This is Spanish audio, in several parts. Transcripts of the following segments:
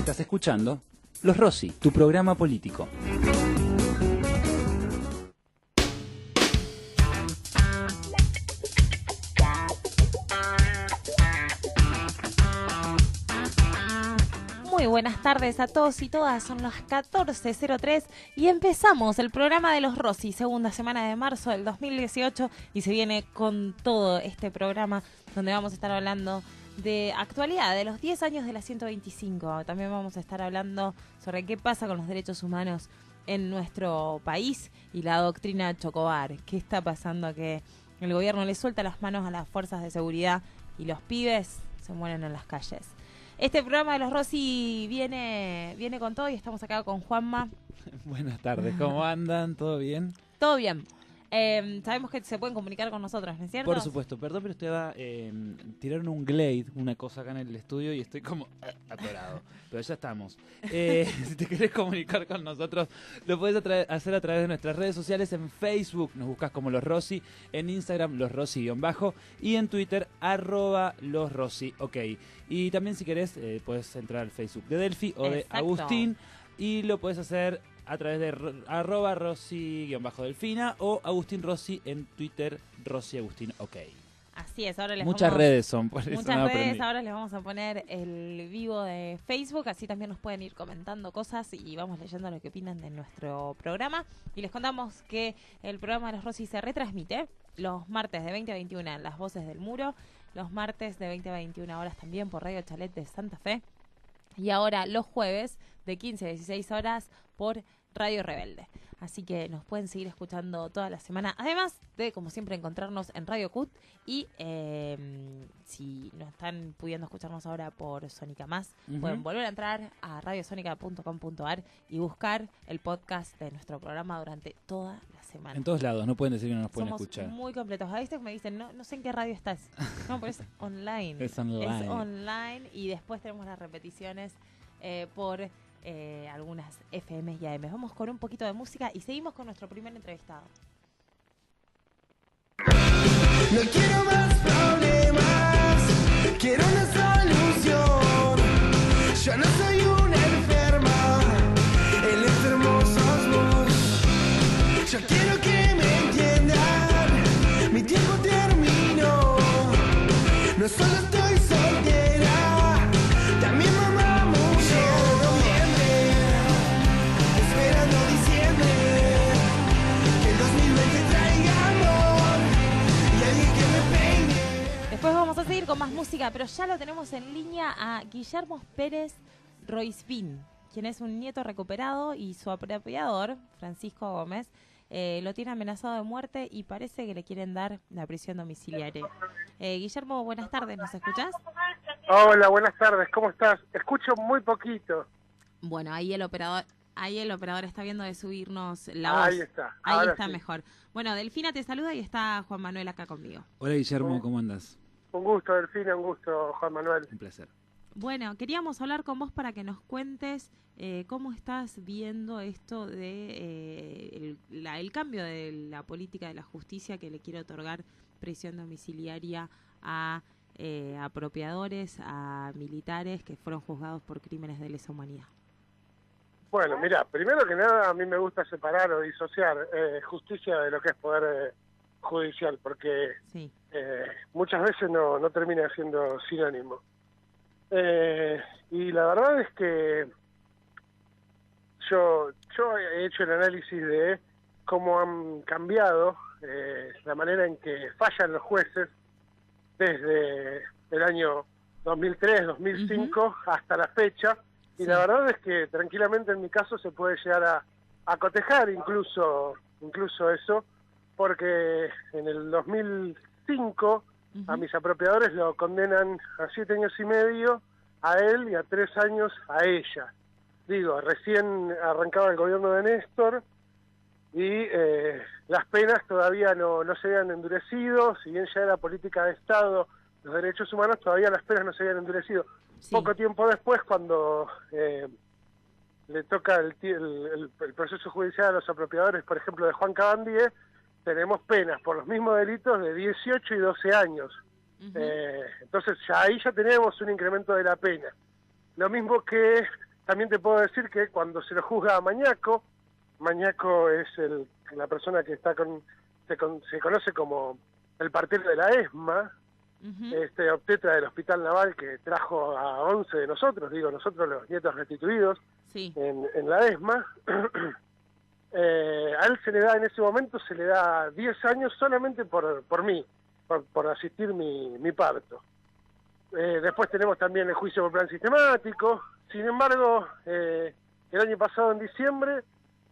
Estás escuchando Los Rossi, tu programa político. Muy buenas tardes a todos y todas, son las 14:03 y empezamos el programa de Los Rossi, segunda semana de marzo del 2018, y se viene con todo este programa donde vamos a estar hablando de actualidad, de los 10 años de la 125. También vamos a estar hablando sobre qué pasa con los derechos humanos en nuestro país y la doctrina Chocobar. ¿Qué está pasando? Que el gobierno le suelta las manos a las fuerzas de seguridad y los pibes se mueren en las calles. Este programa de Los Rossi viene con todo y estamos acá con Juanma. Buenas tardes, ¿cómo andan? ¿Todo bien? Todo bien. Sabemos que se pueden comunicar con nosotros, ¿no es cierto? Por supuesto, perdón, pero tiraron un Glade, una cosa acá en el estudio y estoy como atorado. Pero ya estamos. Si te querés comunicar con nosotros, lo podés hacer a través de nuestras redes sociales. En Facebook nos buscas como Los Rossi, en Instagram Los Rossi_ y en Twitter @LosRossi, ok. Y también si querés podés entrar al Facebook de Delphi o de Exacto. Agustín y lo podés hacer a través de @Rossi_Delfina o Agustín Rossi en Twitter, Rossi Agustín, ok. Así es, ahora Muchas redes son, por eso muchas no redes, aprendí. ahora les vamos a poner el vivo de Facebook, así también nos pueden ir comentando cosas y vamos leyendo lo que opinan de nuestro programa. Y les contamos que el programa de Los Rossi se retransmite los martes de 20 a 21 en Las Voces del Muro, los martes de 20 a 21 horas también por Radio Chalet de Santa Fe, y ahora los jueves de 15 a 16 horas por Radio Rebelde. Así que nos pueden seguir escuchando toda la semana. Además de, como siempre, encontrarnos en Radio Cut. Y si no están pudiendo escucharnos ahora por Sónica Más, pueden volver a entrar a radiosonica.com.ar y buscar el podcast de nuestro programa durante toda la semana. En todos lados, no pueden decir que no nos pueden Somos escuchar. muy completos. A veces me dicen, no sé en qué radio estás. No, pero es online. Es online. Es online y después tenemos las repeticiones por algunas FM y AM. Vamos con un poquito de música y seguimos con nuestro primer entrevistado. No quiero más problemas, quiero una solución. Yo no soy una enferma, el enfermo sos vos. Yo quiero que me entiendan, mi tiempo terminó. No solo estoy soltera, también mamá murió. Noviembre, esperando diciembre, que el 2020 traiga amor y alguien que me peine. Después vamos a seguir con más música, pero ya lo tenemos en línea a Guillermo Pérez Roisbin, quien es un nieto recuperado, y su apropiador, Francisco Gómez, lo tiene amenazado de muerte y parece que le quieren dar la prisión domiciliaria. Guillermo, buenas tardes, ¿nos escuchás? Hola, buenas tardes, ¿cómo estás? Escucho muy poquito. Bueno, ahí el operador está viendo de subirnos la voz. Ahí está. Ahí Ahora está sí. mejor. Bueno, Delfina te saluda y está Juan Manuel acá conmigo. Hola Guillermo, ¿cómo andas? Un gusto, Delfina, un gusto, Juan Manuel. Un placer. Bueno, queríamos hablar con vos para que nos cuentes cómo estás viendo esto de el cambio de la política de la justicia que le quiere otorgar prisión domiciliaria a apropiadores, a militares que fueron juzgados por crímenes de lesa humanidad. Bueno, mira, primero que nada a mí me gusta separar o disociar justicia de lo que es poder judicial, porque Sí. muchas veces no termina siendo sinónimo. Y la verdad es que yo he hecho el análisis de cómo han cambiado la manera en que fallan los jueces desde el año 2003, 2005 hasta la fecha, y Sí. la verdad es que tranquilamente en mi caso se puede llegar a cotejar incluso eso, porque en el 2005 a mis apropiadores lo condenan a 7 años y medio a él y a 3 años a ella. Digo, recién arrancaba el gobierno de Néstor y las penas todavía no se habían endurecido, si bien ya era política de Estado los derechos humanos, todavía las penas no se habían endurecido. Sí. Poco tiempo después, cuando le toca el proceso judicial a los apropiadores, por ejemplo, de Juan Cabandier, tenemos penas por los mismos delitos de 18 y 12 años. Entonces ya ahí ya tenemos un incremento de la pena. Lo mismo que también te puedo decir que cuando se lo juzga a Mañaco es la persona que está se conoce como el partero de la ESMA, este obstetra del Hospital Naval que trajo a 11 de nosotros, digo nosotros los nietos restituidos, Sí. en la ESMA. A él en ese momento se le da 10 años solamente por mí, por asistir mi parto. Después tenemos también el juicio por plan sistemático. Sin embargo, el año pasado en diciembre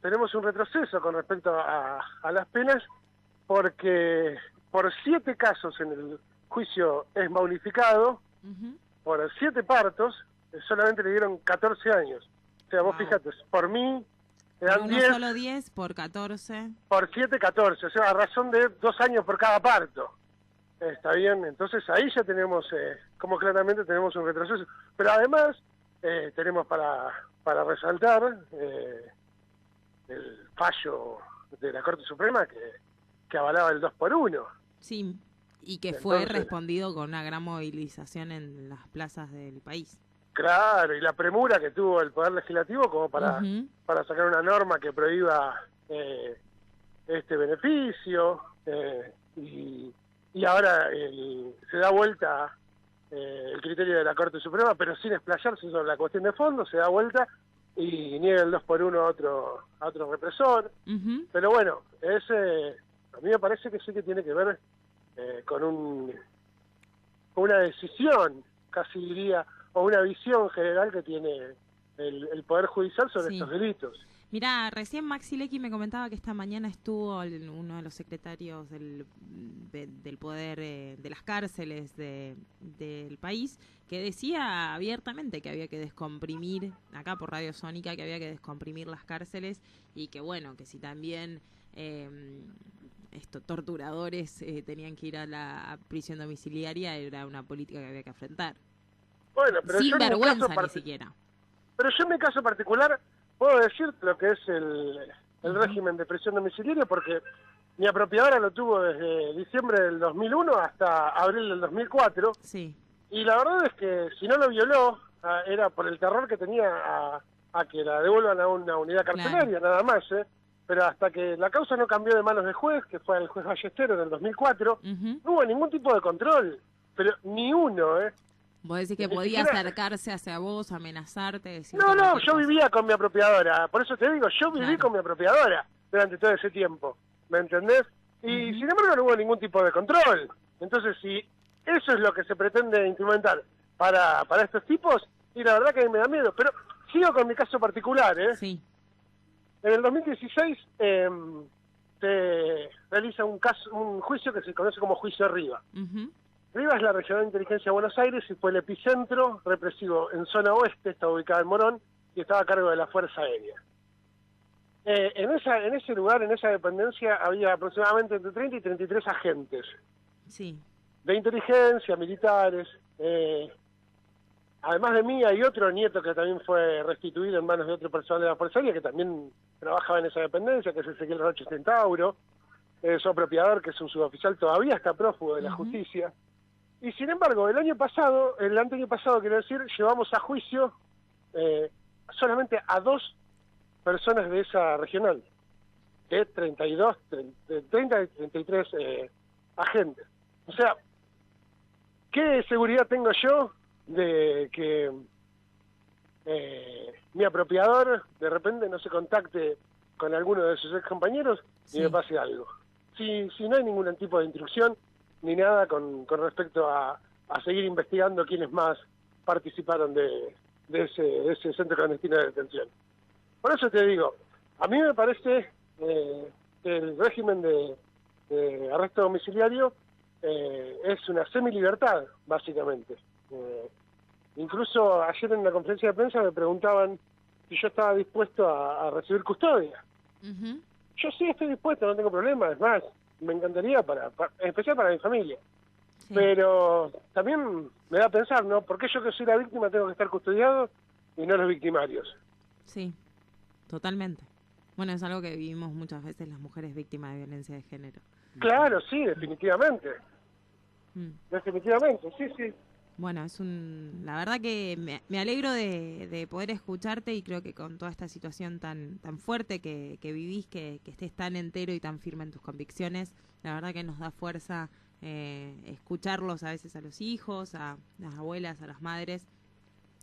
tenemos un retroceso con respecto a las penas, porque por 7 casos en el juicio ESMA unificado, por 7 partos, solamente le dieron 14 años. O sea, vos fíjate, por mí le dan Por 10, solo 10, por 14. por 7, 14, o sea, a razón de 2 años por cada parto. Está bien, entonces ahí ya tenemos, como claramente tenemos un retroceso. Pero además, tenemos para resaltar el fallo de la Corte Suprema que avalaba el 2x1. Sí, y que fue Entonces, respondido con una gran movilización en las plazas del país. Claro, y la premura que tuvo el Poder Legislativo como para sacar una norma que prohíba este beneficio, y ahora se da vuelta el criterio de la Corte Suprema, pero sin explayarse sobre la cuestión de fondo, se da vuelta y niega el 2x1 a otro represor. Pero bueno, a mí me parece que sí que tiene que ver con una decisión, casi diría, o una visión general que tiene el Poder Judicial sobre estos delitos. Mirá, recién Maxi Lecky me comentaba que esta mañana estuvo uno de los secretarios del poder de las cárceles del país, que decía abiertamente que había que descomprimir, acá por Radio Sónica, que había que descomprimir las cárceles y que bueno, que si también torturadores tenían que ir a la prisión domiciliaria, era una política que había que afrontar. Bueno, pero sin yo vergüenza ni siquiera. Pero yo en mi caso particular puedo decirte lo que es el régimen de prisión domiciliaria, porque mi apropiadora lo tuvo desde diciembre del 2001 hasta abril del 2004. Sí. Y la verdad es que si no lo violó, era por el terror que tenía a que la devuelvan a una unidad carcelaria, nada más, Pero hasta que la causa no cambió de manos del juez, que fue el juez Ballesteros en el 2004, no hubo ningún tipo de control, pero ni uno, Vos decís que podía acercarse hacia vos, amenazarte, decirte No, yo vivía con mi apropiadora, por eso te digo, yo viví con mi apropiadora durante todo ese tiempo, ¿me entendés? Y sin embargo no hubo ningún tipo de control. Entonces, si eso es lo que se pretende implementar para estos tipos, y la verdad que a mí me da miedo. Pero sigo con mi caso particular, Sí. En el 2016 se realiza un juicio que se conoce como Juicio Riva. Riva es la Regional de Inteligencia de Buenos Aires y fue el epicentro represivo en zona oeste, está ubicada en Morón, y estaba a cargo de la Fuerza Aérea. En ese lugar, en esa dependencia, había aproximadamente entre 30 y 33 agentes. Sí. De inteligencia, militares. Además de mí, hay otro nieto que también fue restituido en manos de otro personal de la Fuerza Aérea, que también trabajaba en esa dependencia, que es Ezequiel Roche Centauro. Su apropiador, que es un suboficial, todavía está prófugo de la justicia. Y sin embargo, el anteaño pasado, quiero decir, llevamos a juicio solamente a 2 personas de esa regional, de 30 y 33 agentes. O sea, ¿qué seguridad tengo yo de que mi apropiador de repente no se contacte con alguno de sus ex compañeros y me pase algo? Si no hay ningún tipo de instrucción ni nada con respecto a seguir investigando quiénes más participaron de ese centro clandestino de detención. Por eso te digo, a mí me parece que el régimen de arresto domiciliario es una semilibertad, básicamente. Incluso ayer en una conferencia de prensa me preguntaban si yo estaba dispuesto a recibir custodia. Yo sí estoy dispuesto, no tengo problema, es más, me encantaría, en especial para mi familia. Sí. Pero también me da a pensar, ¿no? ¿Por qué yo que soy la víctima tengo que estar custodiado y no los victimarios? Sí, totalmente. Bueno, es algo que vivimos muchas veces las mujeres víctimas de violencia de género. Claro, sí, definitivamente. Definitivamente, sí. Bueno, la verdad que me alegro de poder escucharte y creo que con toda esta situación tan fuerte que vivís, que estés tan entero y tan firme en tus convicciones, la verdad que nos da fuerza escucharlos a veces a los hijos, a las abuelas, a las madres.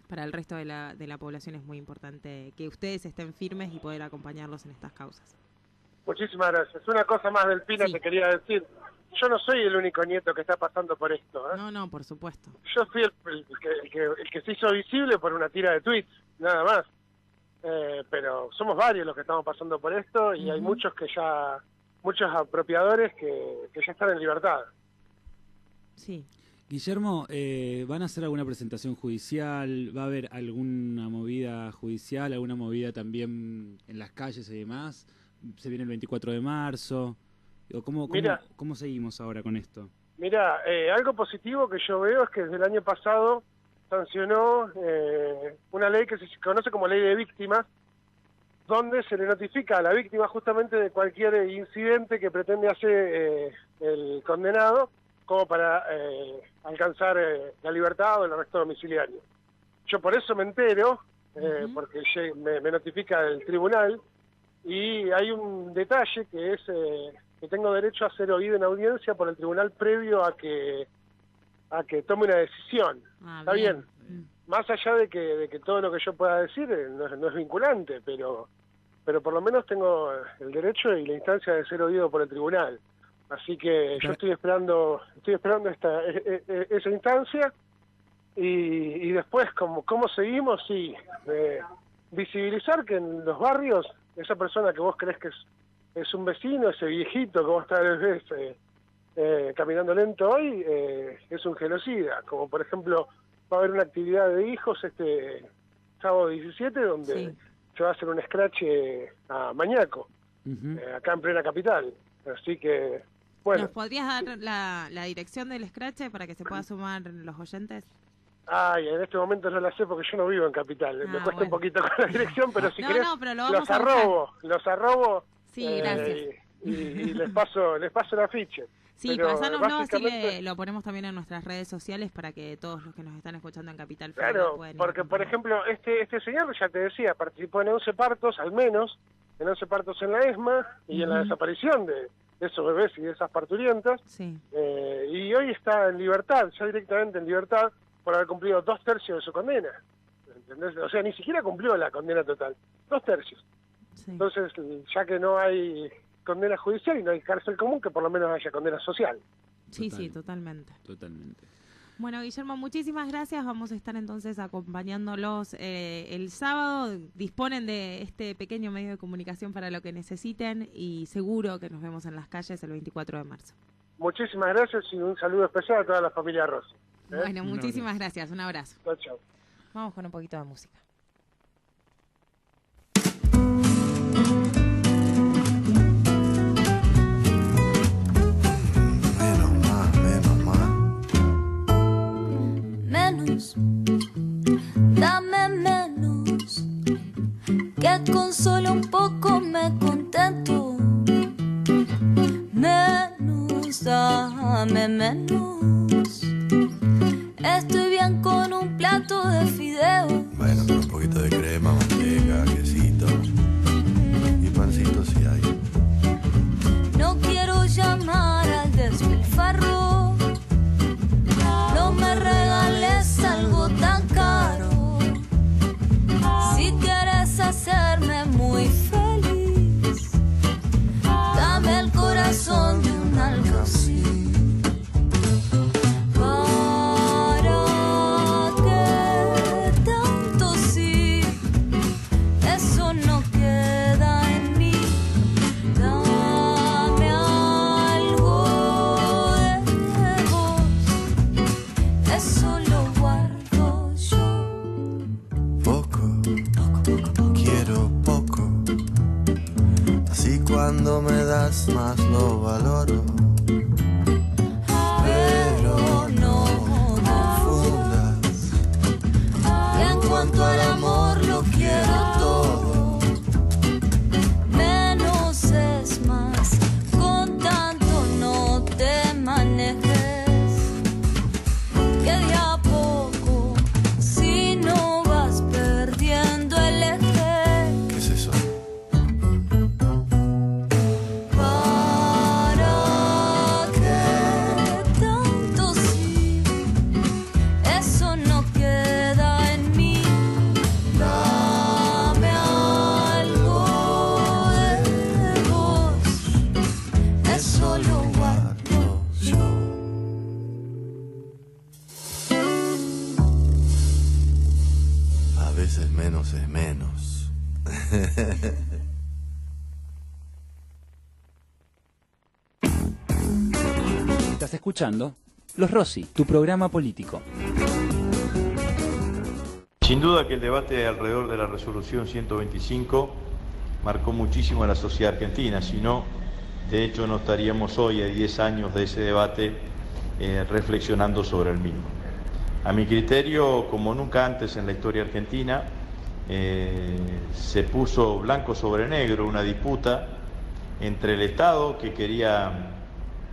Para el resto de la población es muy importante que ustedes estén firmes y poder acompañarlos en estas causas. Muchísimas gracias. Una cosa más, Delfina, Sí. te quería decir. Yo no soy el único nieto que está pasando por esto. No, por supuesto. Yo fui el que se hizo visible por una tira de tweets, nada más. Pero somos varios los que estamos pasando por esto y hay muchos muchos apropiadores que ya están en libertad. Sí. Guillermo, ¿van a hacer alguna presentación judicial? ¿Va a haber alguna movida judicial, alguna movida también en las calles y demás? ¿Se viene el 24 de marzo? ¿Cómo seguimos ahora con esto? Mira, algo positivo que yo veo es que desde el año pasado sancionó una ley que se conoce como Ley de Víctimas, donde se le notifica a la víctima justamente de cualquier incidente que pretende hacer el condenado, como para alcanzar la libertad o el arresto domiciliario. Yo por eso me entero, porque me notifica el tribunal, y hay un detalle que es que tengo derecho a ser oído en audiencia por el tribunal previo a que tome una decisión. Está bien. Más allá de que todo lo que yo pueda decir no es vinculante, pero por lo menos tengo el derecho y la instancia de ser oído por el tribunal. Así que yo estoy esperando esa instancia y después cómo seguimos, sí, visibilizar que en los barrios esa persona que vos crees que es un vecino, ese viejito que vos tal vez ves caminando lento hoy, es un genocida. Como por ejemplo va a haber una actividad de hijos este sábado 17 donde se va a hacer un scratch a Mañaco, acá en plena capital. Así que bueno. ¿Nos podrías dar la dirección del scratch para que se pueda sumar los oyentes? Ay, en este momento no la sé porque yo no vivo en Capital. Me cuesta un poquito con la dirección, pero si querés pero los arrobo Sí, gracias. Y les paso el afiche. Sí, Pero pasánoslo, básicamente, así lo ponemos también en nuestras redes sociales para que todos los que nos están escuchando en Capital claro, puedan porque por ejemplo, este señor, ya te decía, participó en 11 partos, al menos, en 11 partos en la ESMA y en la desaparición de esos bebés y de esas parturientas. Sí. Y hoy está en libertad, ya directamente en libertad, por haber cumplido 2/3 de su condena. ¿Entendés? O sea, ni siquiera cumplió la condena total, 2/3. Sí. Entonces, ya que no hay condena judicial y no hay cárcel común, que por lo menos haya condena social. Sí, totalmente. Totalmente. Bueno, Guillermo, muchísimas gracias. Vamos a estar entonces acompañándolos el sábado. Disponen de este pequeño medio de comunicación para lo que necesiten y seguro que nos vemos en las calles el 24 de marzo. Muchísimas gracias y un saludo especial a toda la familia Rossi. Bueno, muchísimas gracias. Un abrazo. Chao, chao. Vamos con un poquito de música. Menos, dame menos, que con solo un poco me contento. Menos, dame menos, estoy bien con un plato de fideos. Bueno, con un poquito de crema, manteca, quesito y pancito si hay. No quiero llamar al despilfarro, no me regales algo tan caro. Si quieres hacerme muy feliz, dame el corazón de un alcacil. ¿Para qué tanto sí? Eso no queda en mí. Dame algo de vos, eso lo guardo yo. Poco, quiero poco. Así cuando me das más lo valoro. Pero no confundas Y en cuanto al amor lo quiero todo, menos es más, con tanto no te manejes, que de a poco veces menos es menos. Estás escuchando Los Rossi, tu programa político. Sin duda que el debate alrededor de la resolución 125 marcó muchísimo a la sociedad argentina, si no, de hecho no estaríamos hoy a 10 años de ese debate reflexionando sobre el mismo. A mi criterio, como nunca antes en la historia argentina, se puso blanco sobre negro una disputa entre el Estado que quería,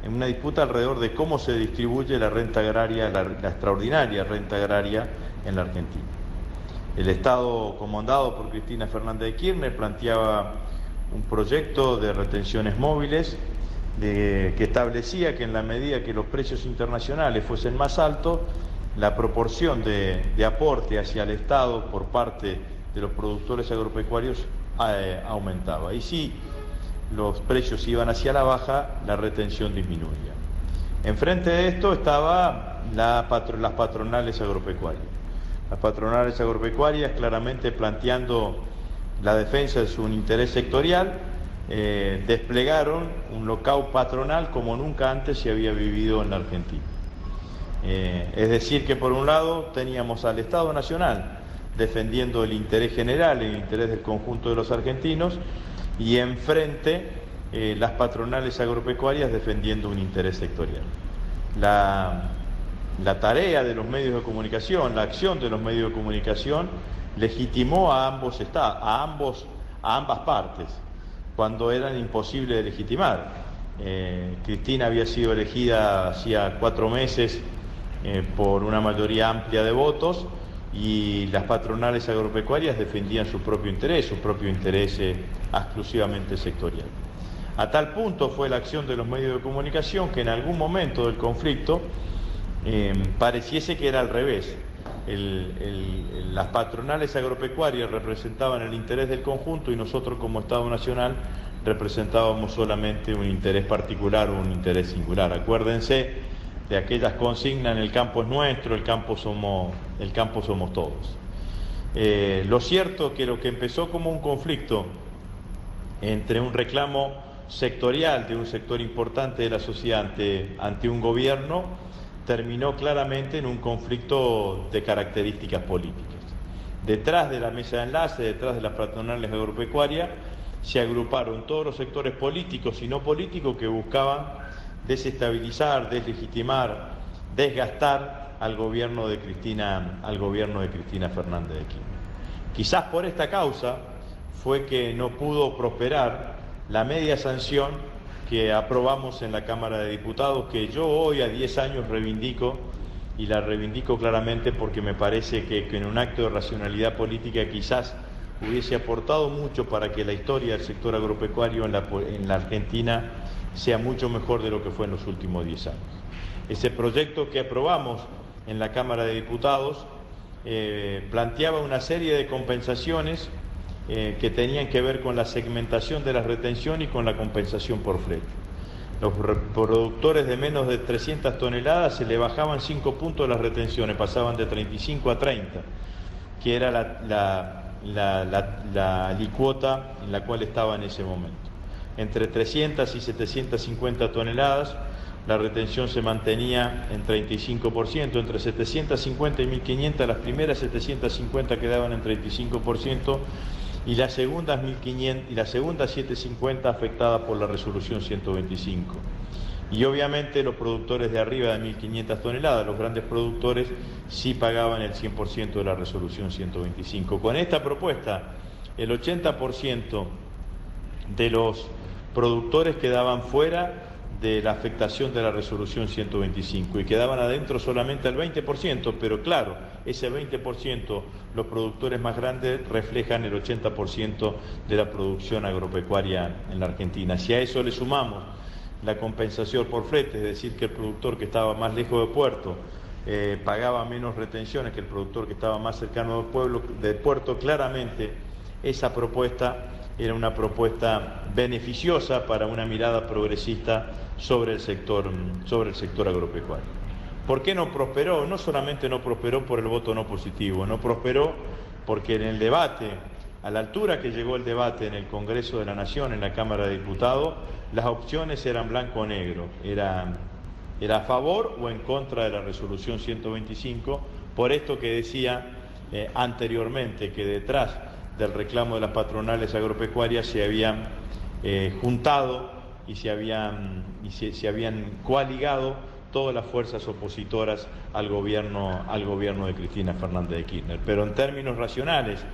en una disputa alrededor de cómo se distribuye la renta agraria, la extraordinaria renta agraria en la Argentina. El Estado, comandado por Cristina Fernández de Kirchner, planteaba un proyecto de retenciones móviles que establecía que en la medida que los precios internacionales fuesen más altos, la proporción de aporte hacia el Estado por parte de los productores agropecuarios aumentaba. Y si los precios iban hacia la baja, la retención disminuía. Enfrente de esto estaban las patronales agropecuarias. Las patronales agropecuarias claramente planteando la defensa de su interés sectorial, desplegaron un lockout patronal como nunca antes se había vivido en la Argentina. Es decir que por un lado teníamos al Estado Nacional defendiendo el interés general, el interés del conjunto de los argentinos, y enfrente las patronales agropecuarias defendiendo un interés sectorial. La tarea de los medios de comunicación, la acción de los medios de comunicación legitimó a ambas partes, cuando eran imposibles de legitimar. Cristina había sido elegida hacía 4 meses por una mayoría amplia de votos, y las patronales agropecuarias defendían su propio interés exclusivamente sectorial. A tal punto fue la acción de los medios de comunicación que en algún momento del conflicto pareciese que era al revés. Las patronales agropecuarias representaban el interés del conjunto y nosotros como Estado Nacional representábamos solamente un interés particular o un interés singular. Acuérdense de aquellas consignas: el campo es nuestro, el campo somos todos. Lo cierto es que lo que empezó como un conflicto entre un reclamo sectorial de un sector importante de la sociedad ante un gobierno terminó claramente en un conflicto de características políticas. Detrás de la mesa de enlace, detrás de las patronales agropecuarias, se agruparon todos los sectores políticos y no políticos que buscaban desestabilizar, deslegitimar, desgastar al gobierno de Cristina Fernández de Kirchner. Quizás por esta causa fue que no pudo prosperar la media sanción que aprobamos en la Cámara de Diputados, que yo hoy a 10 años reivindico, y la reivindico claramente porque me parece que en un acto de racionalidad política quizás hubiese aportado mucho para que la historia del sector agropecuario en la Argentina sea mucho mejor de lo que fue en los últimos 10 años. Ese proyecto que aprobamos en la Cámara de Diputados planteaba una serie de compensaciones que tenían que ver con la segmentación de la retención y con la compensación por flete. Los productores de menos de 300 toneladas se le bajaban 5 puntos las retenciones, pasaban de 35 a 30, que era la alicuota en la cual estaba en ese momento. Entre 300 y 750 toneladas, la retención se mantenía en 35%, entre 750 y 1500, las primeras 750 quedaban en 35%, y las segundas 1500 y las segundas 750 afectadas por la resolución 125. Y obviamente los productores de arriba de 1500 toneladas, los grandes productores, sí pagaban el 100% de la resolución 125. Con esta propuesta, el 80% de los productores quedaban fuera de la afectación de la resolución 125 y quedaban adentro solamente el 20%, pero claro, ese 20%, los productores más grandes reflejan el 80% de la producción agropecuaria en la Argentina. Si a eso le sumamos la compensación por flete, es decir, que el productor que estaba más lejos de puerto pagaba menos retenciones que el productor que estaba más cercano del puerto, claramente esa propuesta era una propuesta beneficiosa para una mirada progresista sobre el sector agropecuario. ¿Por qué no prosperó? No solamente no prosperó por el voto no positivo, no prosperó porque en el debate, a la altura que llegó el debate en el Congreso de la Nación, en la Cámara de Diputados, las opciones eran blanco o negro, era a favor o en contra de la resolución 125, por esto que decía anteriormente, que detrás del reclamo de las patronales agropecuarias se habían juntado y se habían coaligado todas las fuerzas opositoras al gobierno de Cristina Fernández de Kirchner. Pero en términos racionales,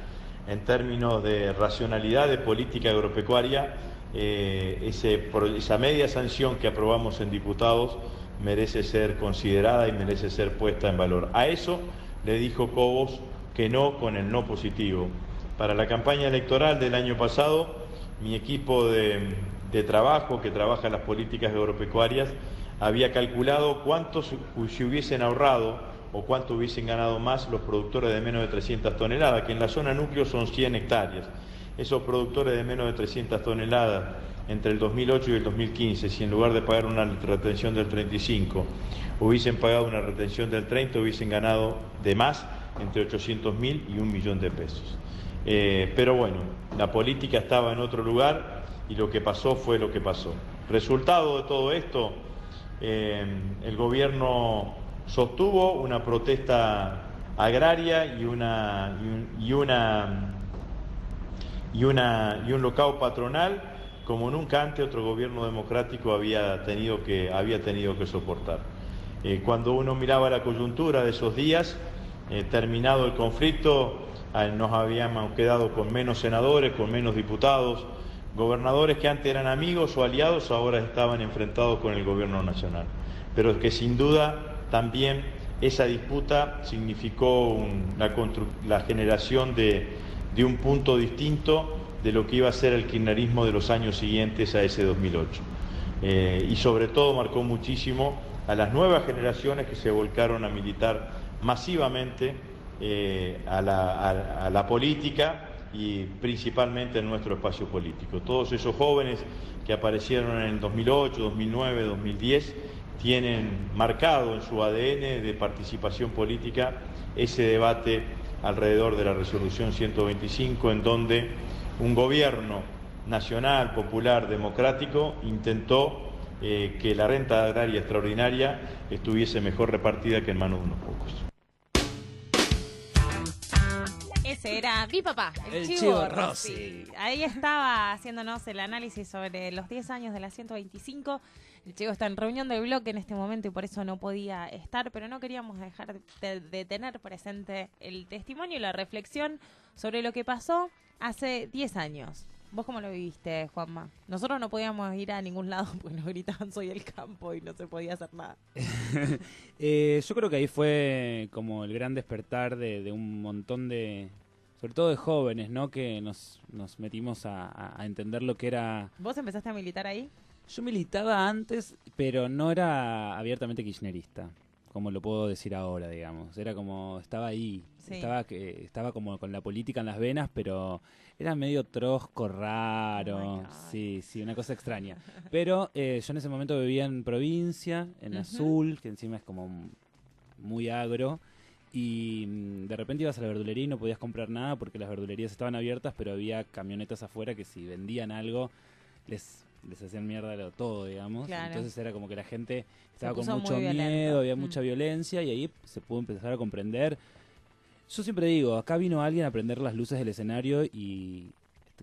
en términos de racionalidad de política agropecuaria, esa media sanción que aprobamos en diputados merece ser considerada y merece ser puesta en valor. A eso le dijo Cobos que no con el no positivo. Para la campaña electoral del año pasado, mi equipo de trabajo que trabaja en las políticas agropecuarias había calculado cuánto se hubiesen ahorrado o cuánto hubiesen ganado más los productores de menos de 300 toneladas, que en la zona núcleo son 100 hectáreas. Esos productores de menos de 300 toneladas entre el 2008 y el 2015, si en lugar de pagar una retención del 35 hubiesen pagado una retención del 30, hubiesen ganado de más entre 800.000 y 1 millón de pesos. Pero bueno, la política estaba en otro lugar y lo que pasó fue lo que pasó. Resultado de todo esto, el gobierno sostuvo una protesta agraria y un locao patronal como nunca antes otro gobierno democrático había tenido que soportar. Cuando uno miraba la coyuntura de esos días, terminado el conflicto, nos habíamos quedado con menos senadores, con menos diputados, gobernadores que antes eran amigos o aliados, ahora estaban enfrentados con el gobierno nacional. Pero que sin duda también esa disputa significó la generación de un punto distinto de lo que iba a ser el kirchnerismo de los años siguientes a ese 2008. Y sobre todo marcó muchísimo a las nuevas generaciones que se volcaron a militar masivamente a la política y principalmente en nuestro espacio político. Todos esos jóvenes que aparecieron en el 2008, 2009, 2010 tienen marcado en su ADN de participación política ese debate alrededor de la resolución 125, en donde un gobierno nacional, popular, democrático intentó que la renta agraria extraordinaria estuviese mejor repartida que en manos de unos pocos. Ese era mi papá, el Chivo Rossi. Ahí estaba haciéndonos el análisis sobre los 10 años de la 125. El Chivo está en reunión del bloque en este momento y por eso no podía estar, pero no queríamos dejar de tener presente el testimonio y la reflexión sobre lo que pasó hace 10 años. ¿Vos cómo lo viviste, Juanma? Nosotros no podíamos ir a ningún lado porque nos gritaban soy el campo y no se podía hacer nada. Yo creo que ahí fue como el gran despertar de un montón de, sobre todo de jóvenes, ¿no? Que nos metimos a entender lo que era. ¿Vos empezaste a militar ahí? Yo militaba antes, pero no era abiertamente kirchnerista, como lo puedo decir ahora, digamos. Era como, estaba ahí, sí. Estaba como con la política en las venas, pero era medio trosco, raro, sí, una cosa extraña. Pero yo en ese momento vivía en provincia, en Azul, que encima es como muy agro, y de repente ibas a la verdulería y no podías comprar nada porque las verdulerías estaban abiertas, pero había camionetas afuera que si vendían algo les hacían mierda todo, digamos. Claro. Entonces era como que la gente estaba con mucho miedo, había mucha violencia y ahí se pudo empezar a comprender. Yo siempre digo, acá vino alguien a prender las luces del escenario y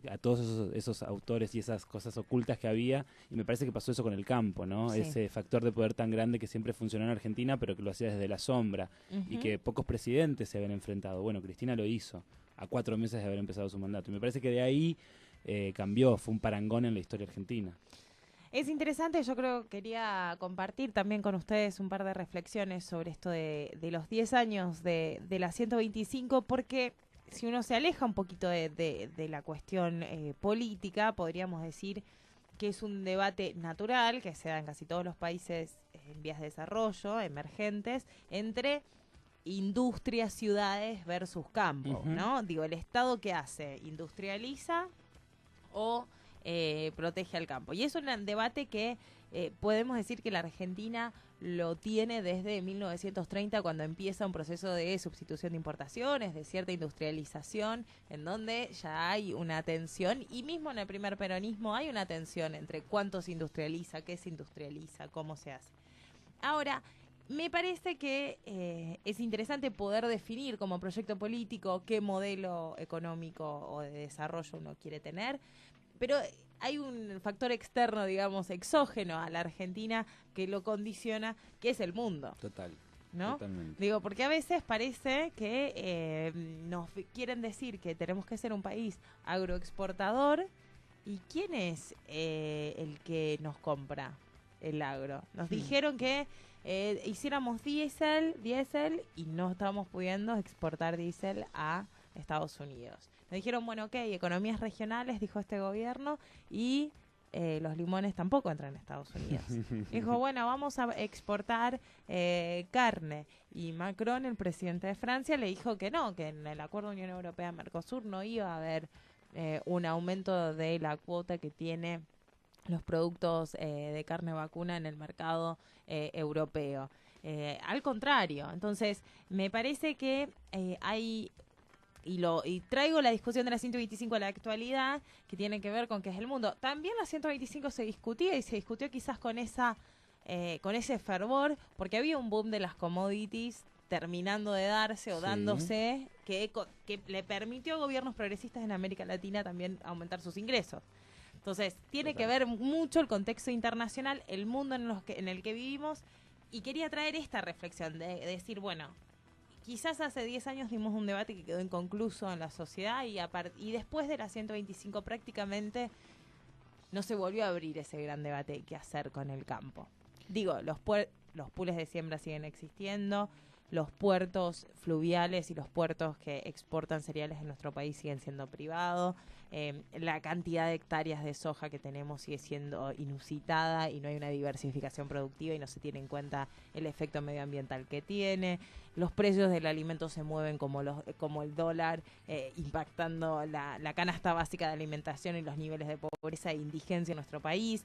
a todos esos autores y esas cosas ocultas que había, y me parece que pasó eso con el campo, ¿no? Sí. Ese factor de poder tan grande que siempre funcionó en Argentina, pero que lo hacía desde la sombra, y que pocos presidentes se habían enfrentado. Bueno, Cristina lo hizo a 4 meses de haber empezado su mandato, y me parece que de ahí cambió, fue un parangón en la historia argentina. Es interesante, yo creo que quería compartir también con ustedes un par de reflexiones sobre esto de los 10 años de la 125, porque si uno se aleja un poquito de la cuestión política, podríamos decir que es un debate natural que se da en casi todos los países en vías de desarrollo, emergentes, entre industrias, ciudades versus campo, ¿no? Digo, el Estado, ¿qué hace? ¿Industrializa o protege al campo? Y es un debate que podemos decir que la Argentina lo tiene desde 1930, cuando empieza un proceso de sustitución de importaciones, de cierta industrialización, en donde ya hay una tensión, y mismo en el primer peronismo hay una tensión entre cuánto se industrializa, qué se industrializa, cómo se hace. Ahora, me parece que es interesante poder definir como proyecto político qué modelo económico o de desarrollo uno quiere tener, pero hay un factor externo, digamos, exógeno a la Argentina que lo condiciona, que es el mundo. Total. ¿No? Totalmente. Digo, porque a veces parece que nos quieren decir que tenemos que ser un país agroexportador, ¿y quién es el que nos compra el agro? Nos dijeron que hiciéramos diésel y no estamos pudiendo exportar diésel a Estados Unidos. Nos dijeron, bueno, ok, economías regionales, dijo este gobierno, y los limones tampoco entran en Estados Unidos. Dijo, bueno, vamos a exportar carne. Y Macron, el presidente de Francia, le dijo que no, que en el acuerdo Unión Europea-Mercosur no iba a haber un aumento de la cuota que tiene los productos de carne vacuna en el mercado europeo. Al contrario, entonces me parece que hay... Y traigo la discusión de la 125 a la actualidad, que tiene que ver con qué es el mundo. También la 125 se discutía, y se discutió quizás con ese fervor, porque había un boom de las commodities terminando de darse o Sí. dándose, que le permitió a gobiernos progresistas en América Latina también aumentar sus ingresos. Entonces, tiene que ver mucho el contexto internacional, el mundo en el que vivimos, y quería traer esta reflexión de decir, bueno, quizás hace 10 años dimos un debate que quedó inconcluso en la sociedad, y después de la 125 prácticamente no se volvió a abrir ese gran debate de qué hacer con el campo. Digo, los pools de siembra siguen existiendo, los puertos fluviales y los puertos que exportan cereales en nuestro país siguen siendo privados, la cantidad de hectáreas de soja que tenemos sigue siendo inusitada, y no hay una diversificación productiva y no se tiene en cuenta el efecto medioambiental que tiene. Los precios del alimento se mueven como el dólar, impactando la canasta básica de alimentación y los niveles de pobreza e indigencia en nuestro país.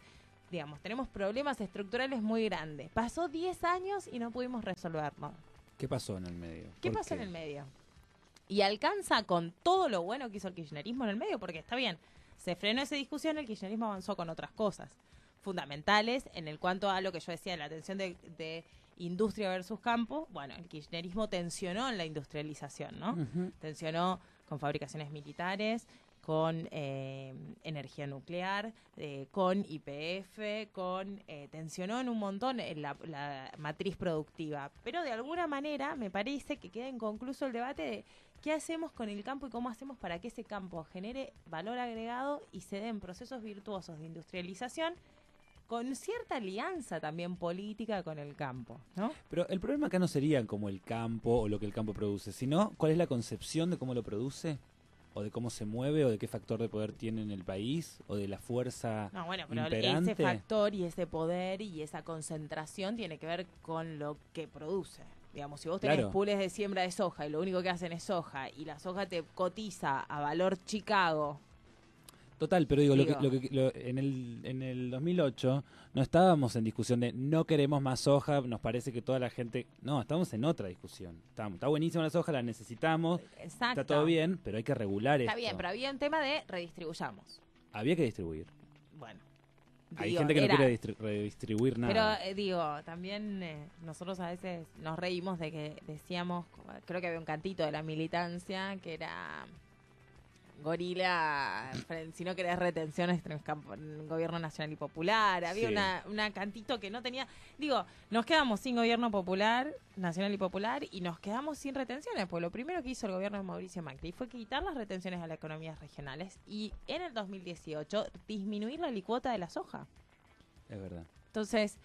Digamos, tenemos problemas estructurales muy grandes. Pasó 10 años y no pudimos resolverlo. ¿Qué pasó en el medio? ¿Qué ¿Por pasó en el medio? Y alcanza con todo lo bueno que hizo el kirchnerismo en el medio, porque está bien, se frenó esa discusión, el kirchnerismo avanzó con otras cosas fundamentales en el cuanto a lo que yo decía de la tensión de industria versus campo. Bueno, el kirchnerismo tensionó en la industrialización, ¿no? Ujú. Tensionó con fabricaciones militares, con energía nuclear, con YPF, tensionó en un montón en la matriz productiva. Pero de alguna manera me parece que queda inconcluso el debate de qué hacemos con el campo y cómo hacemos para que ese campo genere valor agregado y se den procesos virtuosos de industrialización con cierta alianza también política con el campo, ¿no? Pero el problema acá no sería como el campo o lo que el campo produce, sino cuál es la concepción de cómo lo produce, o de cómo se mueve, o de qué factor de poder tiene en el país, o de la fuerza No, bueno, pero imperante. ese factor y ese poder y esa concentración tiene que ver con lo que produce. Digamos, si vos tenés Claro. pools de siembra de soja y lo único que hacen es soja, y la soja te cotiza a valor Chicago. Total, pero digo, Digo. en el 2008 no estábamos en discusión de no queremos más soja, nos parece que toda la gente... No, estamos en otra discusión. Está buenísima la soja, la necesitamos, Exacto. está todo bien, pero hay que regular Está esto. bien, pero había un tema de redistribuyamos. Había que distribuir. Bueno. Hay digo, gente que no era- quiere redistribuir nada. Pero digo, también nosotros a veces nos reímos de que decíamos, creo que había un cantito de la militancia que era gorila, si no querés retenciones tenés gobierno nacional y popular. Había Sí. una cantito que no tenía, digo, nos quedamos sin gobierno popular, nacional y popular, y nos quedamos sin retenciones, pues lo primero que hizo el gobierno de Mauricio Macri fue quitar las retenciones a las economías regionales, y en el 2018 disminuir la alicuota de la soja. Es verdad. Entonces,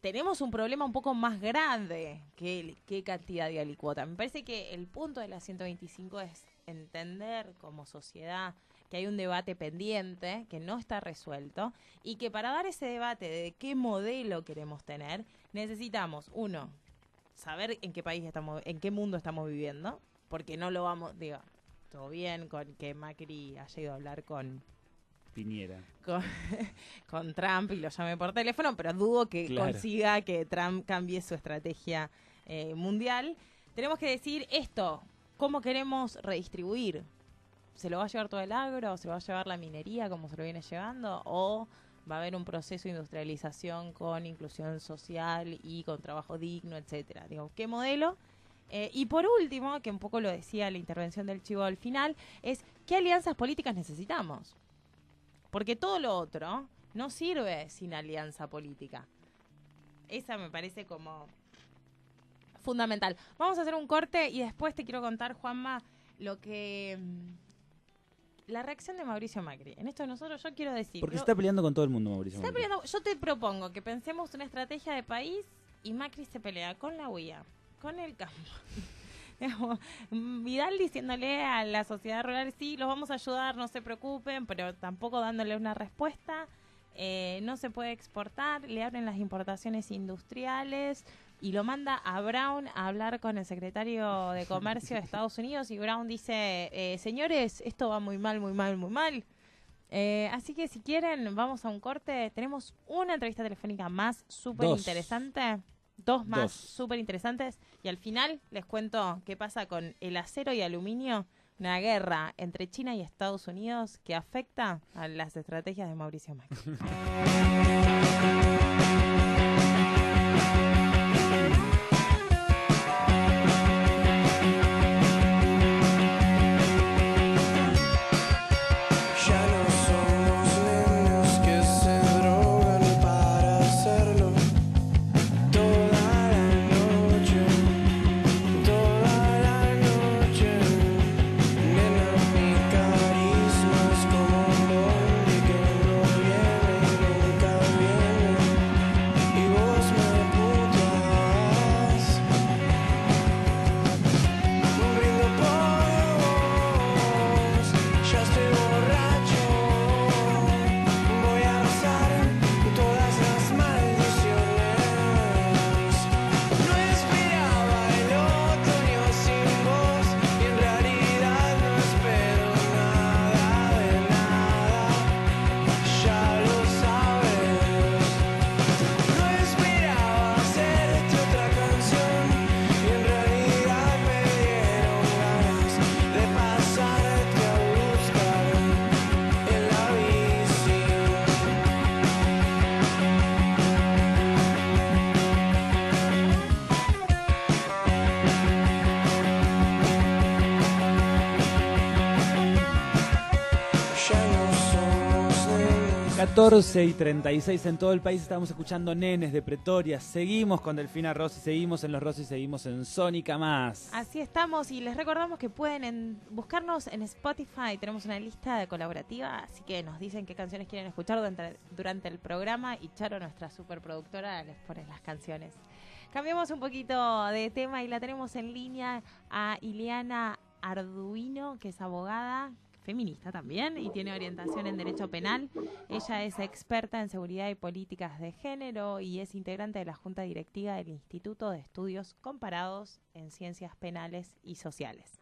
tenemos un problema un poco más grande que qué cantidad de alicuota. Me parece que el punto de la 125 es entender como sociedad que hay un debate pendiente, que no está resuelto, y que para dar ese debate de qué modelo queremos tener, necesitamos, uno, saber en qué país estamos, en qué mundo estamos viviendo, porque no lo vamos, digo, todo bien con que Macri haya ido a hablar con Piñera. Con Trump y lo llame por teléfono, pero dudo que consiga que Trump cambie su estrategia mundial. Tenemos que decir esto, ¿cómo queremos redistribuir? ¿Se lo va a llevar todo el agro? ¿O se lo va a llevar la minería como se lo viene llevando? ¿O va a haber un proceso de industrialización con inclusión social y con trabajo digno, etcétera? Digo, ¿qué modelo? Y por último, que un poco lo decía la intervención del Chivo al final, es ¿qué alianzas políticas necesitamos? Porque todo lo otro no sirve sin alianza política. Esa me parece como fundamental. Vamos a hacer un corte y después te quiero contar, Juanma, lo que... La reacción de Mauricio Macri. En esto de nosotros yo quiero decir... Porque se está peleando con todo el mundo, Mauricio Macri. Yo te propongo que pensemos una estrategia de país y Macri se pelea con la UIA, con el campo. Vidal diciéndole a la sociedad rural, sí, los vamos a ayudar, no se preocupen, pero tampoco dándole una respuesta. No se puede exportar, le abren las importaciones industriales y lo manda a Brown a hablar con el secretario de Comercio de Estados Unidos y Brown dice, señores, esto va muy mal, muy mal, muy mal. Así que si quieren, vamos a un corte. Tenemos una entrevista telefónica más súper interesante. Dos más súper interesantes. Y al final les cuento qué pasa con el acero y aluminio. Una guerra entre China y Estados Unidos que afecta a las estrategias de Mauricio Macri. y 36 en todo el país. Estamos escuchando Nenes de Pretoria. Seguimos con Delfina Rossi, seguimos en Los Rossi, seguimos en Sónica Más. Así estamos y les recordamos que pueden buscarnos en Spotify. Tenemos una lista de colaborativa, así que nos dicen qué canciones quieren escuchar durante el programa y Charo, nuestra superproductora, les pone las canciones. Cambiamos un poquito de tema y la tenemos en línea a Ileana Arduino, que es abogada, feminista también y tiene orientación en Derecho Penal. Ella es experta en seguridad y políticas de género y es integrante de la Junta Directiva del Instituto de Estudios Comparados en Ciencias Penales y Sociales.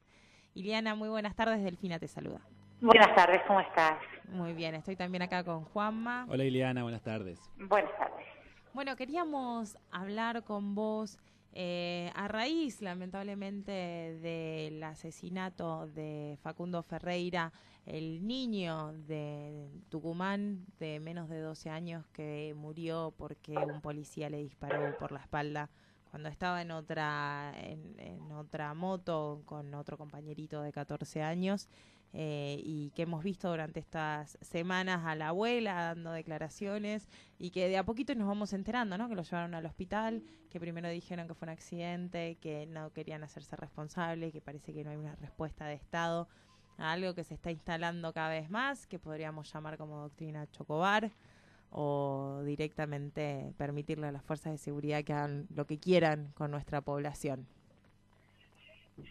Ileana, muy buenas tardes. Delfina te saluda. Buenas tardes, ¿cómo estás? Muy bien, estoy también acá con Juanma. Hola Ileana, buenas tardes. Buenas tardes. Bueno, queríamos hablar con vos a raíz, lamentablemente, del asesinato de Facundo Ferreira, el niño de Tucumán de menos de 12 años que murió porque un policía le disparó por la espalda cuando estaba en otra moto con otro compañerito de 14 años. Y que hemos visto durante estas semanas a la abuela dando declaraciones y que de a poquito nos vamos enterando, ¿no? Que lo llevaron al hospital, que primero dijeron que fue un accidente, que no querían hacerse responsables, que parece que no hay una respuesta de Estado a algo que se está instalando cada vez más, que podríamos llamar como doctrina Chocobar, o directamente permitirle a las fuerzas de seguridad que hagan lo que quieran con nuestra población.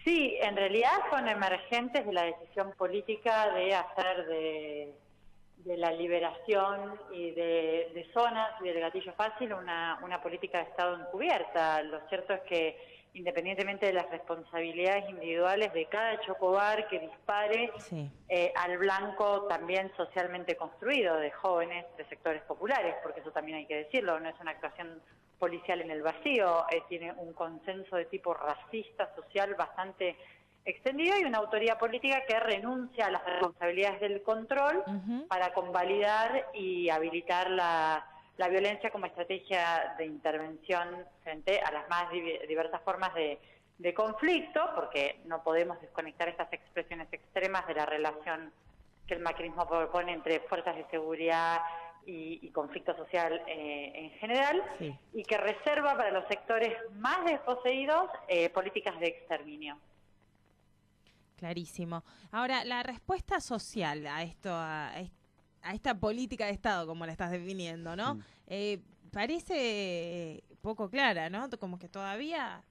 Sí, en realidad son emergentes de la decisión política de hacer de la liberación y de zonas y del gatillo fácil una política de Estado encubierta. Lo cierto es que independientemente de las responsabilidades individuales de cada chocobar que dispare Sí. al blanco también socialmente construido de jóvenes de sectores populares, porque eso también hay que decirlo, no es una actuación policial en el vacío, tiene un consenso de tipo racista, social bastante extendido y una autoridad política que renuncia a las responsabilidades del control para convalidar y habilitar la violencia como estrategia de intervención frente a las más diversas formas de conflicto, porque no podemos desconectar estas expresiones extremas de la relación que el macrismo propone entre fuerzas de seguridad y conflicto social en general, Sí. y que reserva para los sectores más desposeídos políticas de exterminio. Clarísimo. Ahora, la respuesta social a esto, a esta política de Estado, como la estás definiendo, ¿no? Parece poco clara, ¿no? Como que todavía,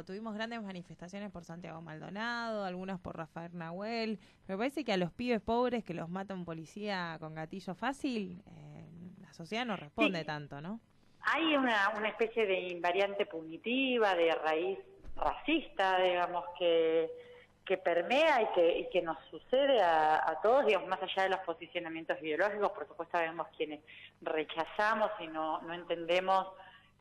tuvimos grandes manifestaciones por Santiago Maldonado, algunas por Rafael Nahuel, pero parece que a los pibes pobres que los mata un policía con gatillo fácil, la sociedad no responde tanto, ¿no? Hay una especie de invariante punitiva, de raíz racista, digamos, que permea y que nos sucede a todos, digamos, más allá de los posicionamientos ideológicos. Por supuesto, vemos quienes rechazamos y no entendemos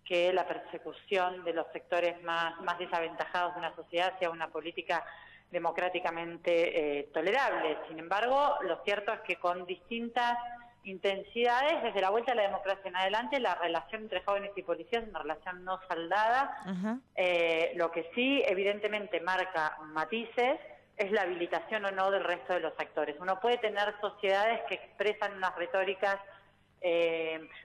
que la persecución de los sectores más desaventajados de una sociedad sea una política democráticamente tolerable. Sin embargo, lo cierto es que con distintas intensidades, desde la vuelta a la democracia en adelante, la relación entre jóvenes y policías es una relación no saldada. Lo que sí evidentemente marca matices es la habilitación o no del resto de los actores. Uno puede tener sociedades que expresan unas retóricas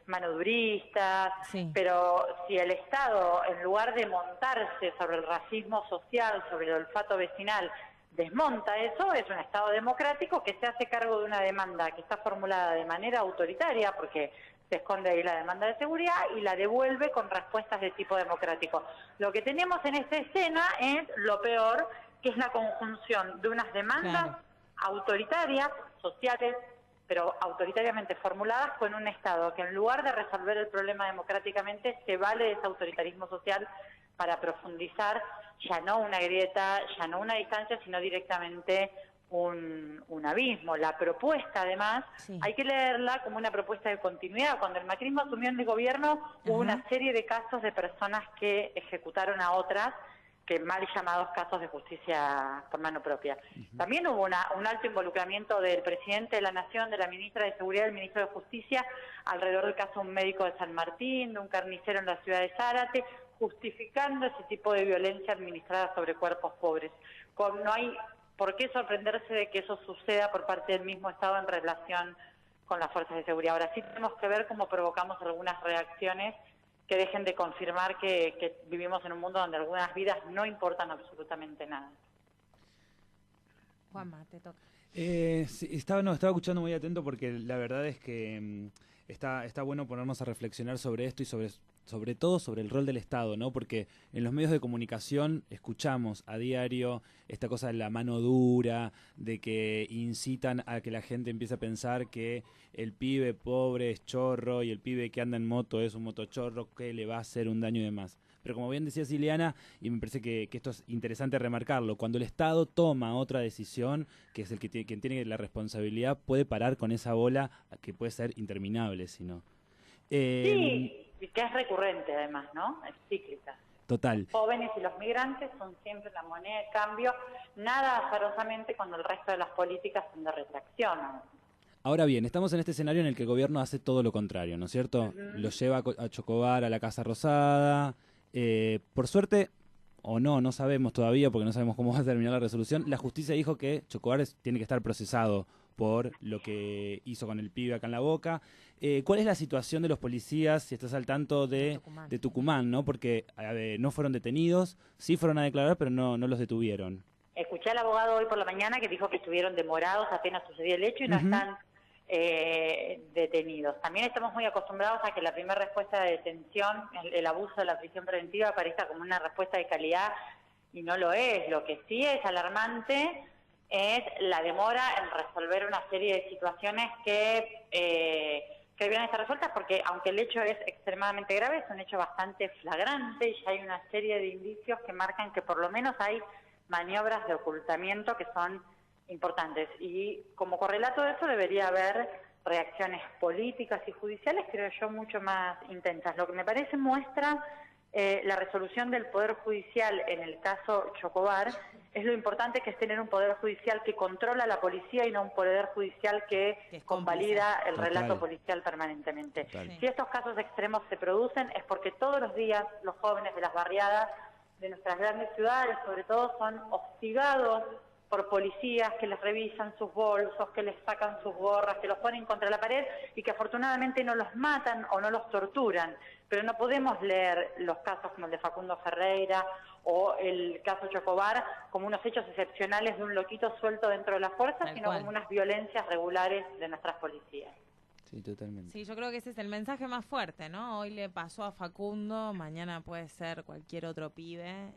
manoduristas, Sí. pero si el Estado, en lugar de montarse sobre el racismo social, sobre el olfato vecinal, desmonta eso, es un Estado democrático que se hace cargo de una demanda que está formulada de manera autoritaria, porque se esconde ahí la demanda de seguridad, y la devuelve con respuestas de tipo democrático. Lo que tenemos en esta escena es lo peor, que es la conjunción de unas demandas autoritarias, sociales, pero autoritariamente formuladas, con un Estado que en lugar de resolver el problema democráticamente se vale de ese autoritarismo social para profundizar ya no una grieta, ya no una distancia, sino directamente un abismo. La propuesta, además, hay que leerla como una propuesta de continuidad. Cuando el macrismo asumió en el gobierno, hubo una serie de casos de personas que ejecutaron a otras, que mal llamados casos de justicia por mano propia. También hubo un alto involucramiento del presidente de la Nación, de la ministra de Seguridad, del ministro de Justicia, alrededor del caso de un médico de San Martín, de un carnicero en la ciudad de Zárate, justificando ese tipo de violencia administrada sobre cuerpos pobres. No hay por qué sorprenderse de que eso suceda por parte del mismo Estado en relación con las fuerzas de seguridad. Ahora sí tenemos que ver cómo provocamos algunas reacciones que dejen de confirmar que vivimos en un mundo donde algunas vidas no importan absolutamente nada. Juanma, te toca. Sí, estaba escuchando muy atento, porque la verdad es que está bueno ponernos a reflexionar sobre esto y sobre todo sobre el rol del Estado, ¿no? Porque en los medios de comunicación escuchamos a diario esta cosa de la mano dura, de que incitan a que la gente empiece a pensar que el pibe pobre es chorro y el pibe que anda en moto es un motochorro que le va a hacer un daño de más. Pero como bien decía Ileana, y me parece que esto es interesante remarcarlo, cuando el Estado toma otra decisión, que es quien tiene la responsabilidad, puede parar con esa bola que puede ser interminable, si no. Sí, y que es recurrente además, ¿no? Es cíclica. Total. Los jóvenes y los migrantes son siempre la moneda de cambio, nada azarosamente cuando el resto de las políticas son de retracción. Ahora bien, estamos en este escenario en el que el gobierno hace todo lo contrario, ¿no es cierto? Lo lleva a Chocobar a la Casa Rosada. Por suerte, o no sabemos todavía, porque no sabemos cómo va a terminar la resolución, la justicia dijo que Chocobar tiene que estar procesado por lo que hizo con el pibe acá en La Boca. ¿Cuál es la situación de los policías, si estás al tanto, de Tucumán, ¿no? Porque no fueron detenidos, sí fueron a declarar, pero no los detuvieron. Escuché al abogado hoy por la mañana que dijo que estuvieron demorados apenas sucedió el hecho y no están detenidos. También estamos muy acostumbrados a que la primera respuesta de detención, el abuso de la prisión preventiva, parezca como una respuesta de calidad, y no lo es. Lo que sí es alarmante es la demora en resolver una serie de situaciones que que hay violencia resuelta, porque aunque el hecho es extremadamente grave, es un hecho bastante flagrante y ya hay una serie de indicios que marcan que por lo menos hay maniobras de ocultamiento que son importantes. Y como correlato de eso debería haber reacciones políticas y judiciales, creo yo, mucho más intensas. Lo que me parece muestra la resolución del Poder Judicial en el caso Chocobar es lo importante que es tener un Poder Judicial que controla a la policía y no un Poder Judicial que convalida el relato policial permanentemente. Si estos casos extremos se producen es porque todos los días los jóvenes de las barriadas de nuestras grandes ciudades, sobre todo, son hostigados por policías que les revisan sus bolsos, que les sacan sus gorras, que los ponen contra la pared y que afortunadamente no los matan o no los torturan. Pero no podemos leer los casos como el de Facundo Ferreira o el caso Chocobar como unos hechos excepcionales de un loquito suelto dentro de la fuerza, sino como unas violencias regulares de nuestras policías. Sí, totalmente. Sí, yo creo que ese es el mensaje más fuerte, ¿no? Hoy le pasó a Facundo, mañana puede ser cualquier otro pibe,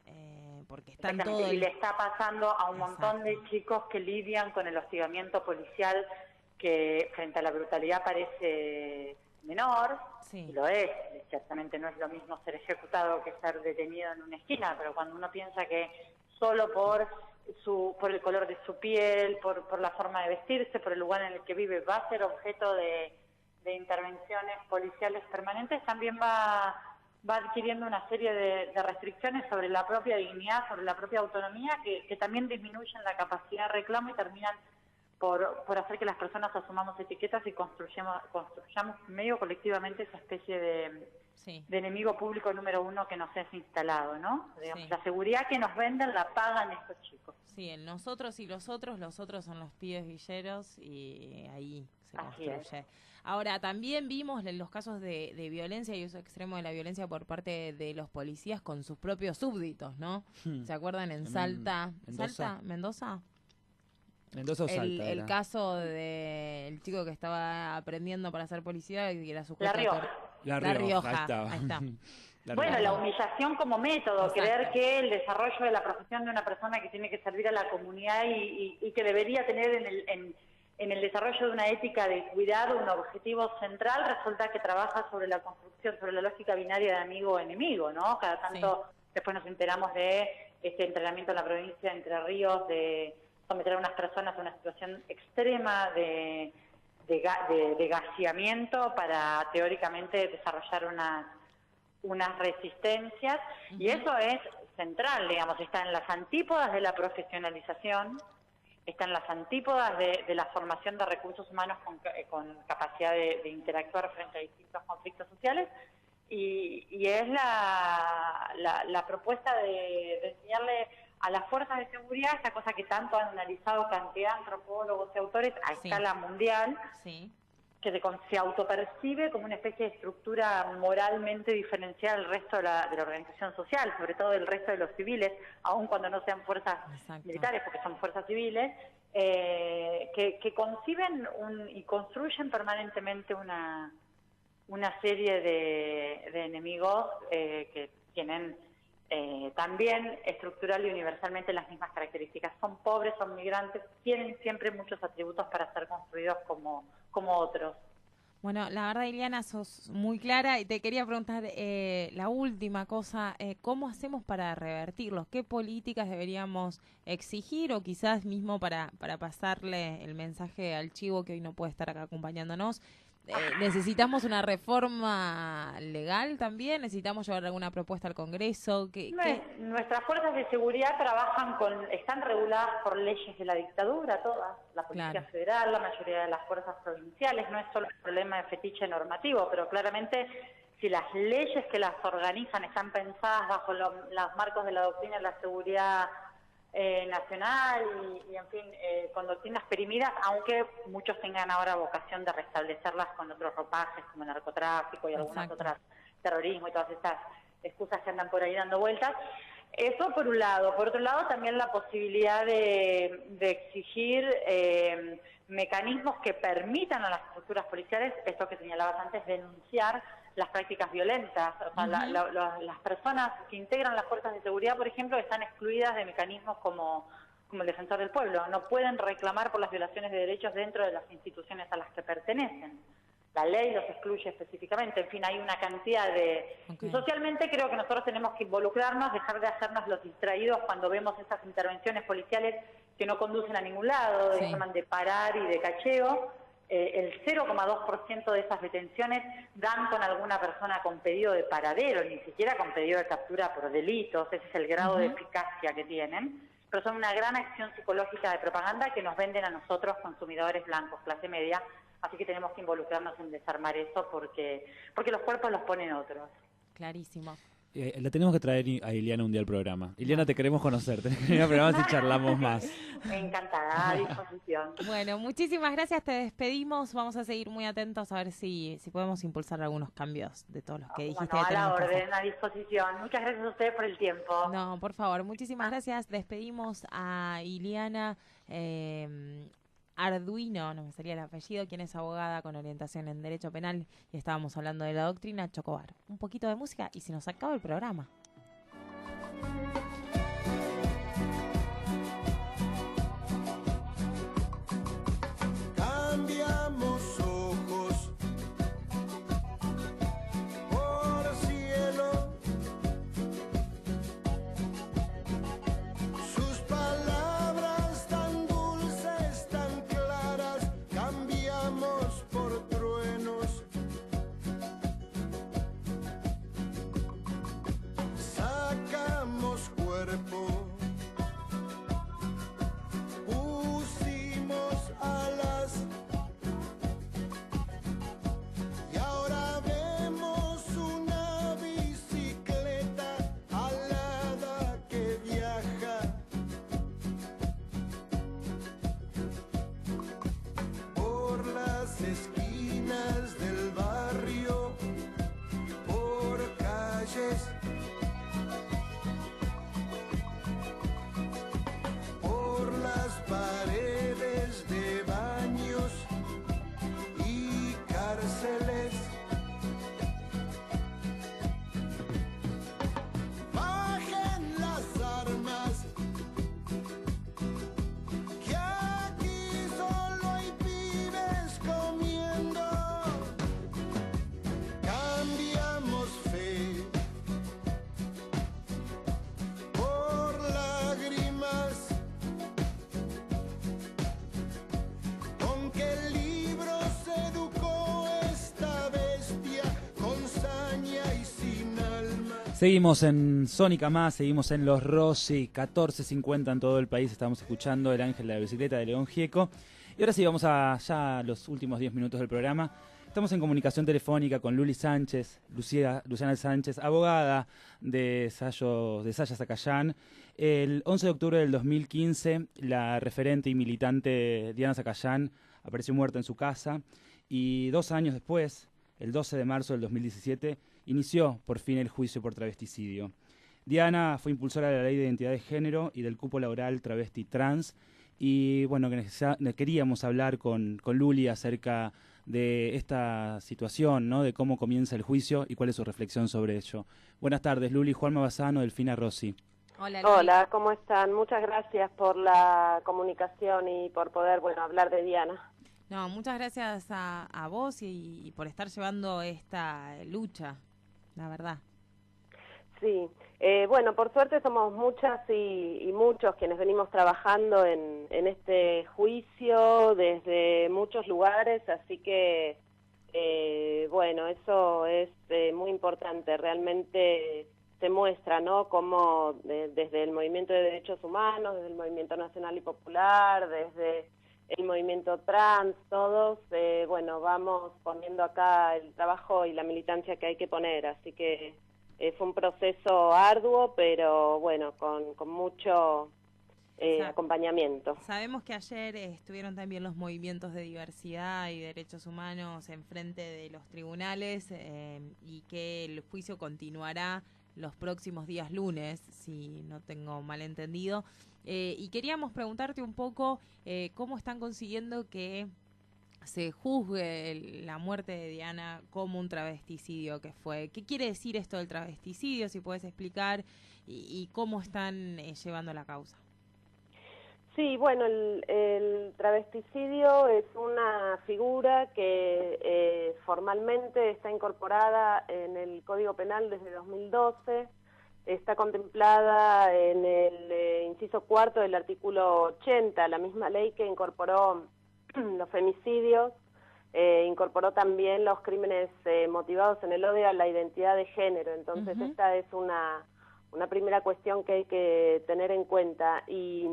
porque están todos... Y le está pasando a un montón de chicos que lidian con el hostigamiento policial que frente a la brutalidad parece menor, y lo es. Ciertamente no es lo mismo ser ejecutado que ser detenido en una esquina, pero cuando uno piensa que solo por el color de su piel, por la forma de vestirse, por el lugar en el que vive, va a ser objeto de intervenciones policiales permanentes, también va adquiriendo una serie de restricciones sobre la propia dignidad, sobre la propia autonomía, que también disminuyen la capacidad de reclamo y terminan por hacer que las personas asumamos etiquetas y construyamos medio colectivamente esa especie de enemigo público número uno que nos es instalado, ¿no? Digamos, la seguridad que nos venden la pagan estos chicos. Sí, el nosotros y los otros son los pibes villeros y ahí se construye. Ahora, también vimos los casos de violencia y uso extremo de la violencia por parte de los policías con sus propios súbditos, ¿no? ¿Se acuerdan en Salta? ¿Mendoza? Mendoza o Salta. El caso del chico que estaba aprendiendo para ser policía y que era su La Rioja. Ahí está. Bueno, la humillación como método, creer que el desarrollo de la profesión de una persona que tiene que servir a la comunidad y que debería tener en el desarrollo de una ética de cuidado un objetivo central, resulta que trabaja sobre la construcción, sobre la lógica binaria de amigo o enemigo, ¿no? Cada tanto después nos enteramos de este entrenamiento en la provincia de Entre Ríos, de someter a unas personas a una situación extrema de gaseamiento para teóricamente desarrollar unas resistencias, y eso es central, digamos, está en las antípodas de la profesionalización, está en las antípodas de la formación de recursos humanos con capacidad de interactuar frente a distintos conflictos sociales, y es la propuesta de enseñarle a las fuerzas de seguridad, esta cosa que tanto han analizado cantidad de antropólogos y autores a escala mundial, que se autopercibe como una especie de estructura moralmente diferenciada del resto de la organización social, sobre todo del resto de los civiles, aun cuando no sean fuerzas militares, porque son fuerzas civiles, que conciben y construyen permanentemente una serie de enemigos que tienen también estructural y universalmente las mismas características. Son pobres, son migrantes, tienen siempre muchos atributos para ser construidos como otros. Bueno, la verdad, Ileana, sos muy clara y te quería preguntar la última cosa, ¿cómo hacemos para revertirlos? ¿Qué políticas deberíamos exigir o quizás mismo para pasarle el mensaje al chivo que hoy no puede estar acá acompañándonos? ¿Necesitamos una reforma legal también? ¿Necesitamos llevar alguna propuesta al Congreso? Nuestras fuerzas de seguridad están reguladas por leyes de la dictadura, todas, la Policía Federal, la mayoría de las fuerzas provinciales. No es solo un problema de fetiche normativo, pero claramente si las leyes que las organizan están pensadas bajo los marcos de la doctrina de la seguridad nacional y en fin, con doctrinas perimidas, aunque muchos tengan ahora vocación de restablecerlas con otros ropajes como el narcotráfico y algunas otras, terrorismo y todas estas excusas que andan por ahí dando vueltas. Eso por un lado. Por otro lado, también la posibilidad de exigir mecanismos que permitan a las estructuras policiales, esto que señalabas antes, denunciar las prácticas violentas. O sea, las personas que integran las fuerzas de seguridad, por ejemplo, están excluidas de mecanismos como el defensor del pueblo. No pueden reclamar por las violaciones de derechos dentro de las instituciones a las que pertenecen. la ley los excluye específicamente. En fin, hay una cantidad de... Okay. Y socialmente creo que nosotros tenemos que involucrarnos, dejar de hacernos los distraídos cuando vemos esas intervenciones policiales que no conducen a ningún lado, Sí. llaman de parar y de cacheo. El 0,2% de esas detenciones dan con alguna persona con pedido de paradero, ni siquiera con pedido de captura por delitos. Ese es el grado de eficacia que tienen. Pero son una gran acción psicológica de propaganda que nos venden a nosotros, consumidores blancos, clase media. Así que tenemos que involucrarnos en desarmar eso porque los cuerpos los ponen otros. Clarísimo. La tenemos que traer a Iliana un día al programa. Iliana, te queremos conocer. Tenés que venir al programa si charlamos más. Encantada, a disposición. Bueno, muchísimas gracias, te despedimos. Vamos a seguir muy atentos a ver si podemos impulsar algunos cambios de todos los que dijiste. Bueno, que a la tenemos que hacer. orden, a disposición. Muchas gracias a ustedes por el tiempo. No, por favor, muchísimas gracias. Despedimos a Iliana Arduino, no me salía el apellido, quien es abogada con orientación en Derecho Penal, y estábamos hablando de la doctrina Chocobar. Un poquito de música y se nos acaba el programa. Cambiamos ojos por cielo, sus palabras tan dulces, tan claras, cambiamos por truenos. Sacamos cuerpo, pusimos alas. Y ahora vemos una bicicleta alada que viaja por las esquinas del barrio, por calles, por las paredes de baños y cárceles. Bajen las armas, que aquí solo hay pibes comiendo. Cambiamos fe por lágrimas, con qué libros educó esta bestia con saña y sin alma. Seguimos en Sónica Más, seguimos en Los Rossi, 14:50 en todo el país. Estamos escuchando El Ángel de la Bicicleta de León Gieco. Y ahora sí, vamos a ya los últimos 10 minutos del programa. Estamos en comunicación telefónica con Luli Sánchez, Luciana Sánchez, abogada de Saya Zacayán. El 11 de octubre del 2015, la referente y militante Diana Zacayán apareció muerta en su casa. Y 2 años después, el 12 de marzo del 2017, inició por fin el juicio por travesticidio. Diana fue impulsora de la Ley de Identidad de Género y del cupo laboral travesti trans. Y bueno, queríamos hablar con Luli acerca de esta situación, ¿no? De cómo comienza el juicio y cuál es su reflexión sobre ello. Buenas tardes, Luli. Juanma Bassano, Delfina Rossi. Hola, Luli. Hola, ¿cómo están? Muchas gracias por la comunicación y por poder, hablar de Diana. No, muchas gracias a vos y por estar llevando esta lucha, la verdad. Sí, por suerte somos muchas y muchos quienes venimos trabajando en este juicio desde muchos lugares, así que, eso es muy importante. Realmente se muestra, ¿no?, cómo desde el Movimiento de Derechos Humanos, desde el Movimiento Nacional y Popular, desde el movimiento trans, todos, vamos poniendo acá el trabajo y la militancia que hay que poner, así que fue un proceso arduo, pero con mucho acompañamiento. Sabemos que ayer estuvieron también los movimientos de diversidad y derechos humanos enfrente de los tribunales y que el juicio continuará los próximos días lunes, si no tengo mal entendido. Y queríamos preguntarte un poco cómo están consiguiendo que se juzgue la muerte de Diana como un travesticidio que fue. ¿Qué quiere decir esto del travesticidio? Si puedes explicar y cómo están llevando la causa. Sí, bueno, el travesticidio es una figura que formalmente está incorporada en el Código Penal desde 2012, está contemplada en el inciso cuarto del artículo 80, la misma ley que incorporó los femicidios, incorporó también los crímenes motivados en el odio a la identidad de género. Entonces esta es una primera cuestión que hay que tener en cuenta. Y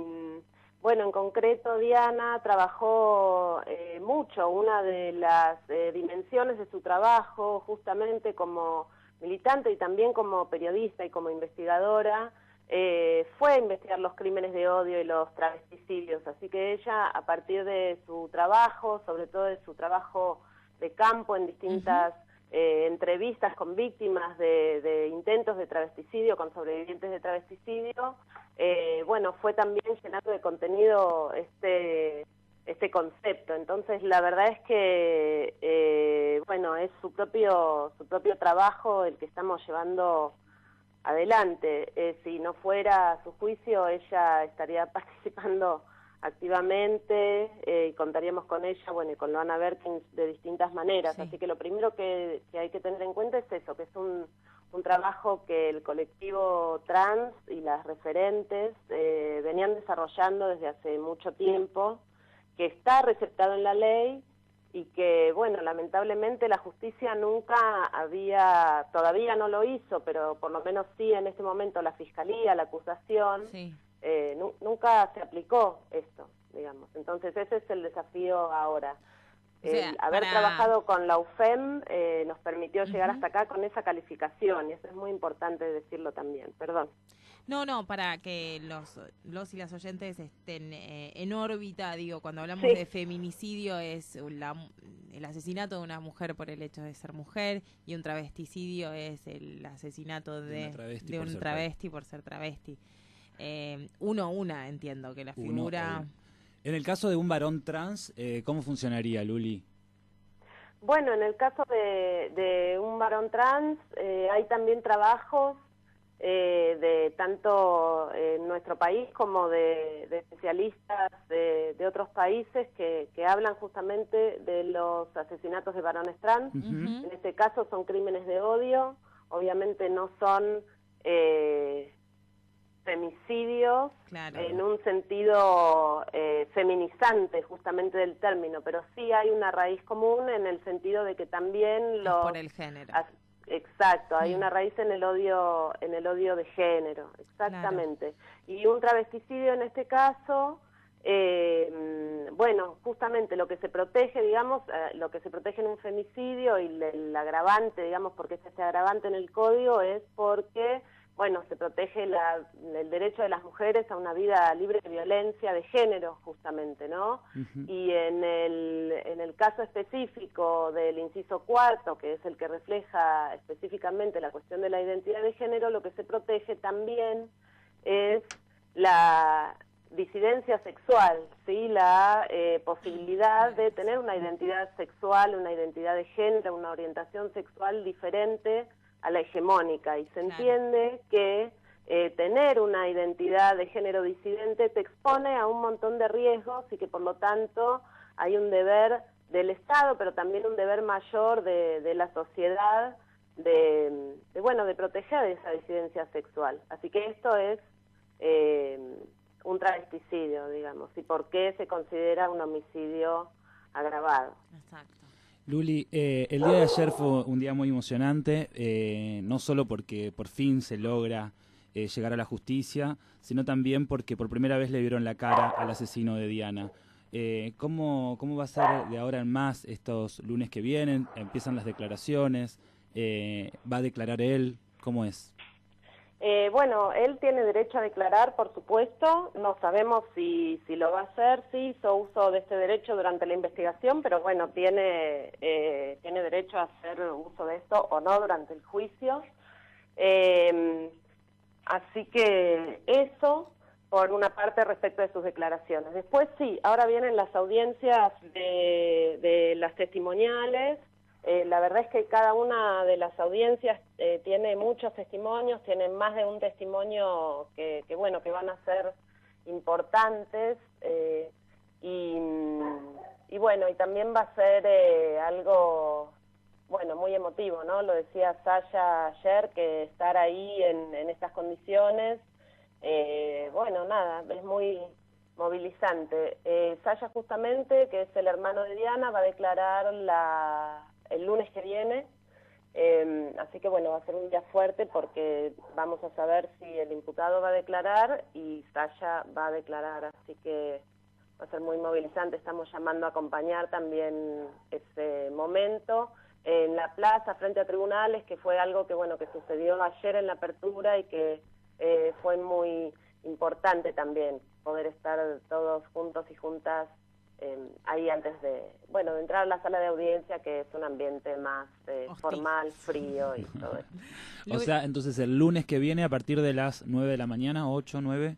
bueno, en concreto Diana trabajó mucho, una de las dimensiones de su trabajo justamente como militante y también como periodista y como investigadora, fue investigar los crímenes de odio y los travesticidios, así que ella, a partir de su trabajo, sobre todo de su trabajo de campo en distintas entrevistas con víctimas de intentos de travesticidio, con sobrevivientes de travesticidio, bueno, fue también llenando de contenido este concepto. Entonces la verdad es que bueno, es su propio trabajo el que estamos llevando adelante. Si no fuera su juicio, ella estaría participando activamente y contaríamos con ella, bueno, y con Loana Berkins de distintas maneras. Sí. Así que lo primero que hay que tener en cuenta es eso, que es un trabajo que el colectivo trans y las referentes venían desarrollando desde hace mucho tiempo, que está receptado en la ley y que, bueno, lamentablemente la justicia todavía no lo hizo, pero por lo menos sí en este momento la fiscalía, la acusación, sí. Nunca se aplicó esto, digamos. Entonces ese es el desafío ahora. O sea, haber trabajado con la UFEM nos permitió llegar hasta acá con esa calificación, y eso es muy importante decirlo también. Perdón. No, para que los y las oyentes estén en órbita, digo, cuando hablamos de feminicidio es el asesinato de una mujer por el hecho de ser mujer, y un travesticidio es el asesinato de un travesti por ser travesti. Una, entiendo que la figura... En el caso de un varón trans, ¿cómo funcionaría, Luli? Bueno, en el caso de un varón trans, hay también trabajos de tanto en nuestro país como de especialistas de otros países que hablan justamente de los asesinatos de varones trans. En este caso son crímenes de odio, obviamente no son femicidios, claro, en un sentido feminizante justamente del término, pero sí hay una raíz común en el sentido de que también los... por el género. Exacto, hay una raíz en el odio de género, exactamente. Claro. Y un travesticidio en este caso, bueno, justamente lo que se protege, digamos, lo que se protege en un femicidio y el agravante, digamos, porque es este agravante en el código, es porque, bueno, se protege el derecho de las mujeres a una vida libre de violencia de género, justamente, ¿no? Y en el caso específico del inciso cuarto, que es el que refleja específicamente la cuestión de la identidad de género, lo que se protege también es la disidencia sexual, ¿sí? La posibilidad de tener una identidad sexual, una identidad de género, una orientación sexual diferente a la hegemónica, y se entiende que tener una identidad de género disidente te expone a un montón de riesgos y que por lo tanto hay un deber del Estado, pero también un deber mayor de la sociedad de proteger esa disidencia sexual. Así que esto es un travesticidio, digamos, y por qué se considera un homicidio agravado. Exacto. Luli, el día de ayer fue un día muy emocionante, no solo porque por fin se logra llegar a la justicia, sino también porque por primera vez le vieron la cara al asesino de Diana. ¿Cómo va a ser de ahora en más estos lunes que vienen? ¿Empiezan las declaraciones? ¿Va a declarar él? ¿Cómo es? Bueno, él tiene derecho a declarar, por supuesto. No sabemos si lo va a hacer. Sí, hizo uso de este derecho durante la investigación, pero bueno, tiene derecho a hacer uso de esto o no durante el juicio. Así que eso, por una parte, respecto de sus declaraciones. Después sí, ahora vienen las audiencias de las testimoniales. La verdad es que cada una de las audiencias tiene muchos testimonios, tienen más de un testimonio que van a ser importantes, y bueno, y también va a ser algo, bueno, muy emotivo, ¿no? Lo decía Saya ayer, que estar ahí en estas condiciones, bueno, nada, es muy movilizante. Saya justamente, que es el hermano de Diana, va a declarar el lunes que viene, así que bueno, va a ser un día fuerte porque vamos a saber si el imputado va a declarar y Saya va a declarar, así que va a ser muy movilizante. Estamos llamando a acompañar también ese momento en la plaza frente a tribunales, que fue algo que bueno, que sucedió ayer en la apertura y que fue muy importante también poder estar todos juntos y juntas ahí antes de entrar a la sala de audiencia, que es un ambiente más formal, frío y todo eso. O sea, entonces el lunes que viene a partir de las 9 de la mañana, 8, 9...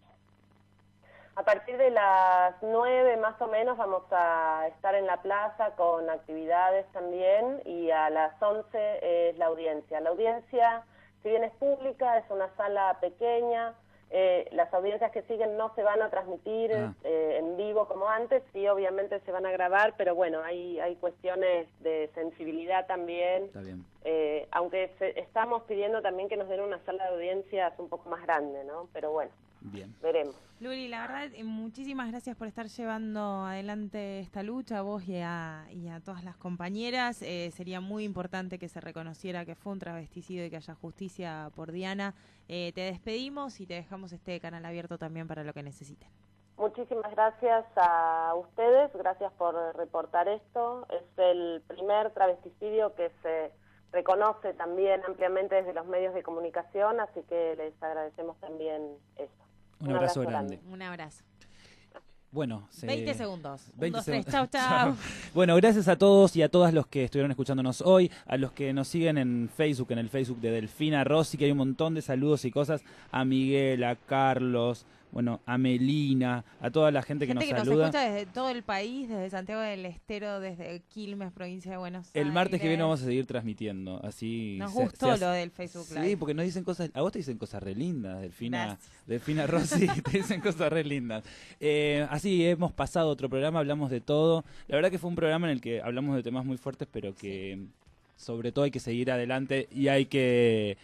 A partir de las 9 más o menos vamos a estar en la plaza con actividades también, y a las 11 es la audiencia. La audiencia, si bien es pública, es una sala pequeña. Las audiencias que siguen no se van a transmitir en vivo como antes, sí, obviamente se van a grabar, pero bueno, hay cuestiones de sensibilidad también. Está bien. Aunque estamos pidiendo también que nos den una sala de audiencias un poco más grande, ¿no? Pero bueno, bien, veremos. Luli, la verdad, muchísimas gracias por estar llevando adelante esta lucha, a vos y a todas las compañeras. Sería muy importante que se reconociera que fue un travesticidio y que haya justicia por Diana. Te despedimos y te dejamos este canal abierto también para lo que necesiten. Muchísimas gracias a ustedes, gracias por reportar esto. Es el primer travesticidio que se reconoce también ampliamente desde los medios de comunicación, así que les agradecemos también eso. Un abrazo grande. Un abrazo. Bueno, 20 segundos. 20 1, 2, 3. segundos. Chau, chau. Bueno, gracias a todos y a todas los que estuvieron escuchándonos hoy, a los que nos siguen en Facebook, en el Facebook de Delfina Rossi, que hay un montón de saludos y cosas, a Miguel, a Carlos, bueno, a Melina, a toda la gente que nos saluda. Nos escucha desde todo el país, desde Santiago del Estero, desde Quilmes, provincia de Buenos Aires. El martes que viene vamos a seguir transmitiendo, así. Nos gustó lo del Facebook Live. Sí, porque nos dicen cosas, a vos te dicen cosas re lindas, Delfina Rossi, te dicen cosas re lindas. Así hemos pasado otro programa, hablamos de todo. La verdad que fue un programa en el que hablamos de temas muy fuertes, pero que sobre todo hay que seguir adelante y hay que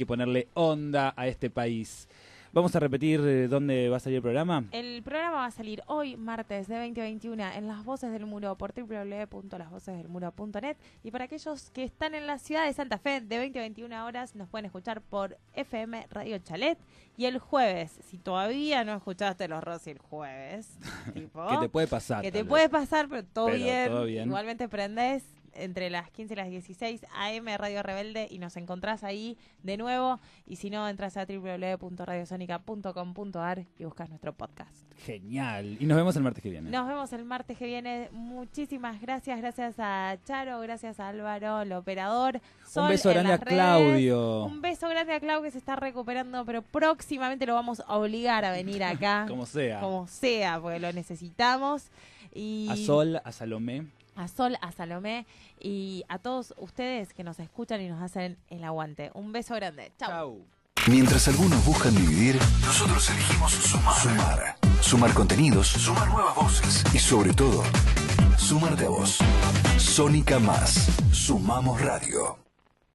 ponerle onda a este país. Vamos a repetir dónde va a salir el programa. El programa va a salir hoy, martes de 2021, en Las Voces del Muro por www.lasvocesdelmuro.net. Y para aquellos que están en la ciudad de Santa Fe, de 20 a 21 horas, nos pueden escuchar por FM Radio Chalet. Y el jueves, si todavía no escuchaste Los Rossi el jueves, tipo, que te puede pasar. Que te puede pasar, pero todo bien. Igualmente prendés entre las 15 y las 16 AM Radio Rebelde y nos encontrás ahí de nuevo, y si no, entras a www.radiosonica.com.ar y buscas nuestro podcast. Genial, y nos vemos el martes que viene. Nos vemos el martes que viene. Muchísimas gracias a Charo, gracias a Álvaro, el operador. Un beso grande a Claudio. Un beso grande a Claudio, que se está recuperando, pero próximamente lo vamos a obligar a venir acá. Como sea, porque lo necesitamos. Y a Sol, a Salomé. A Sol, a Salomé y a todos ustedes que nos escuchan y nos hacen el aguante. Un beso grande. Chau. Mientras algunos buscan dividir, nosotros elegimos sumar. Sumar contenidos, sumar nuevas voces y sobre todo, sumarte a vos. Sónica Más. Sumamos Radio.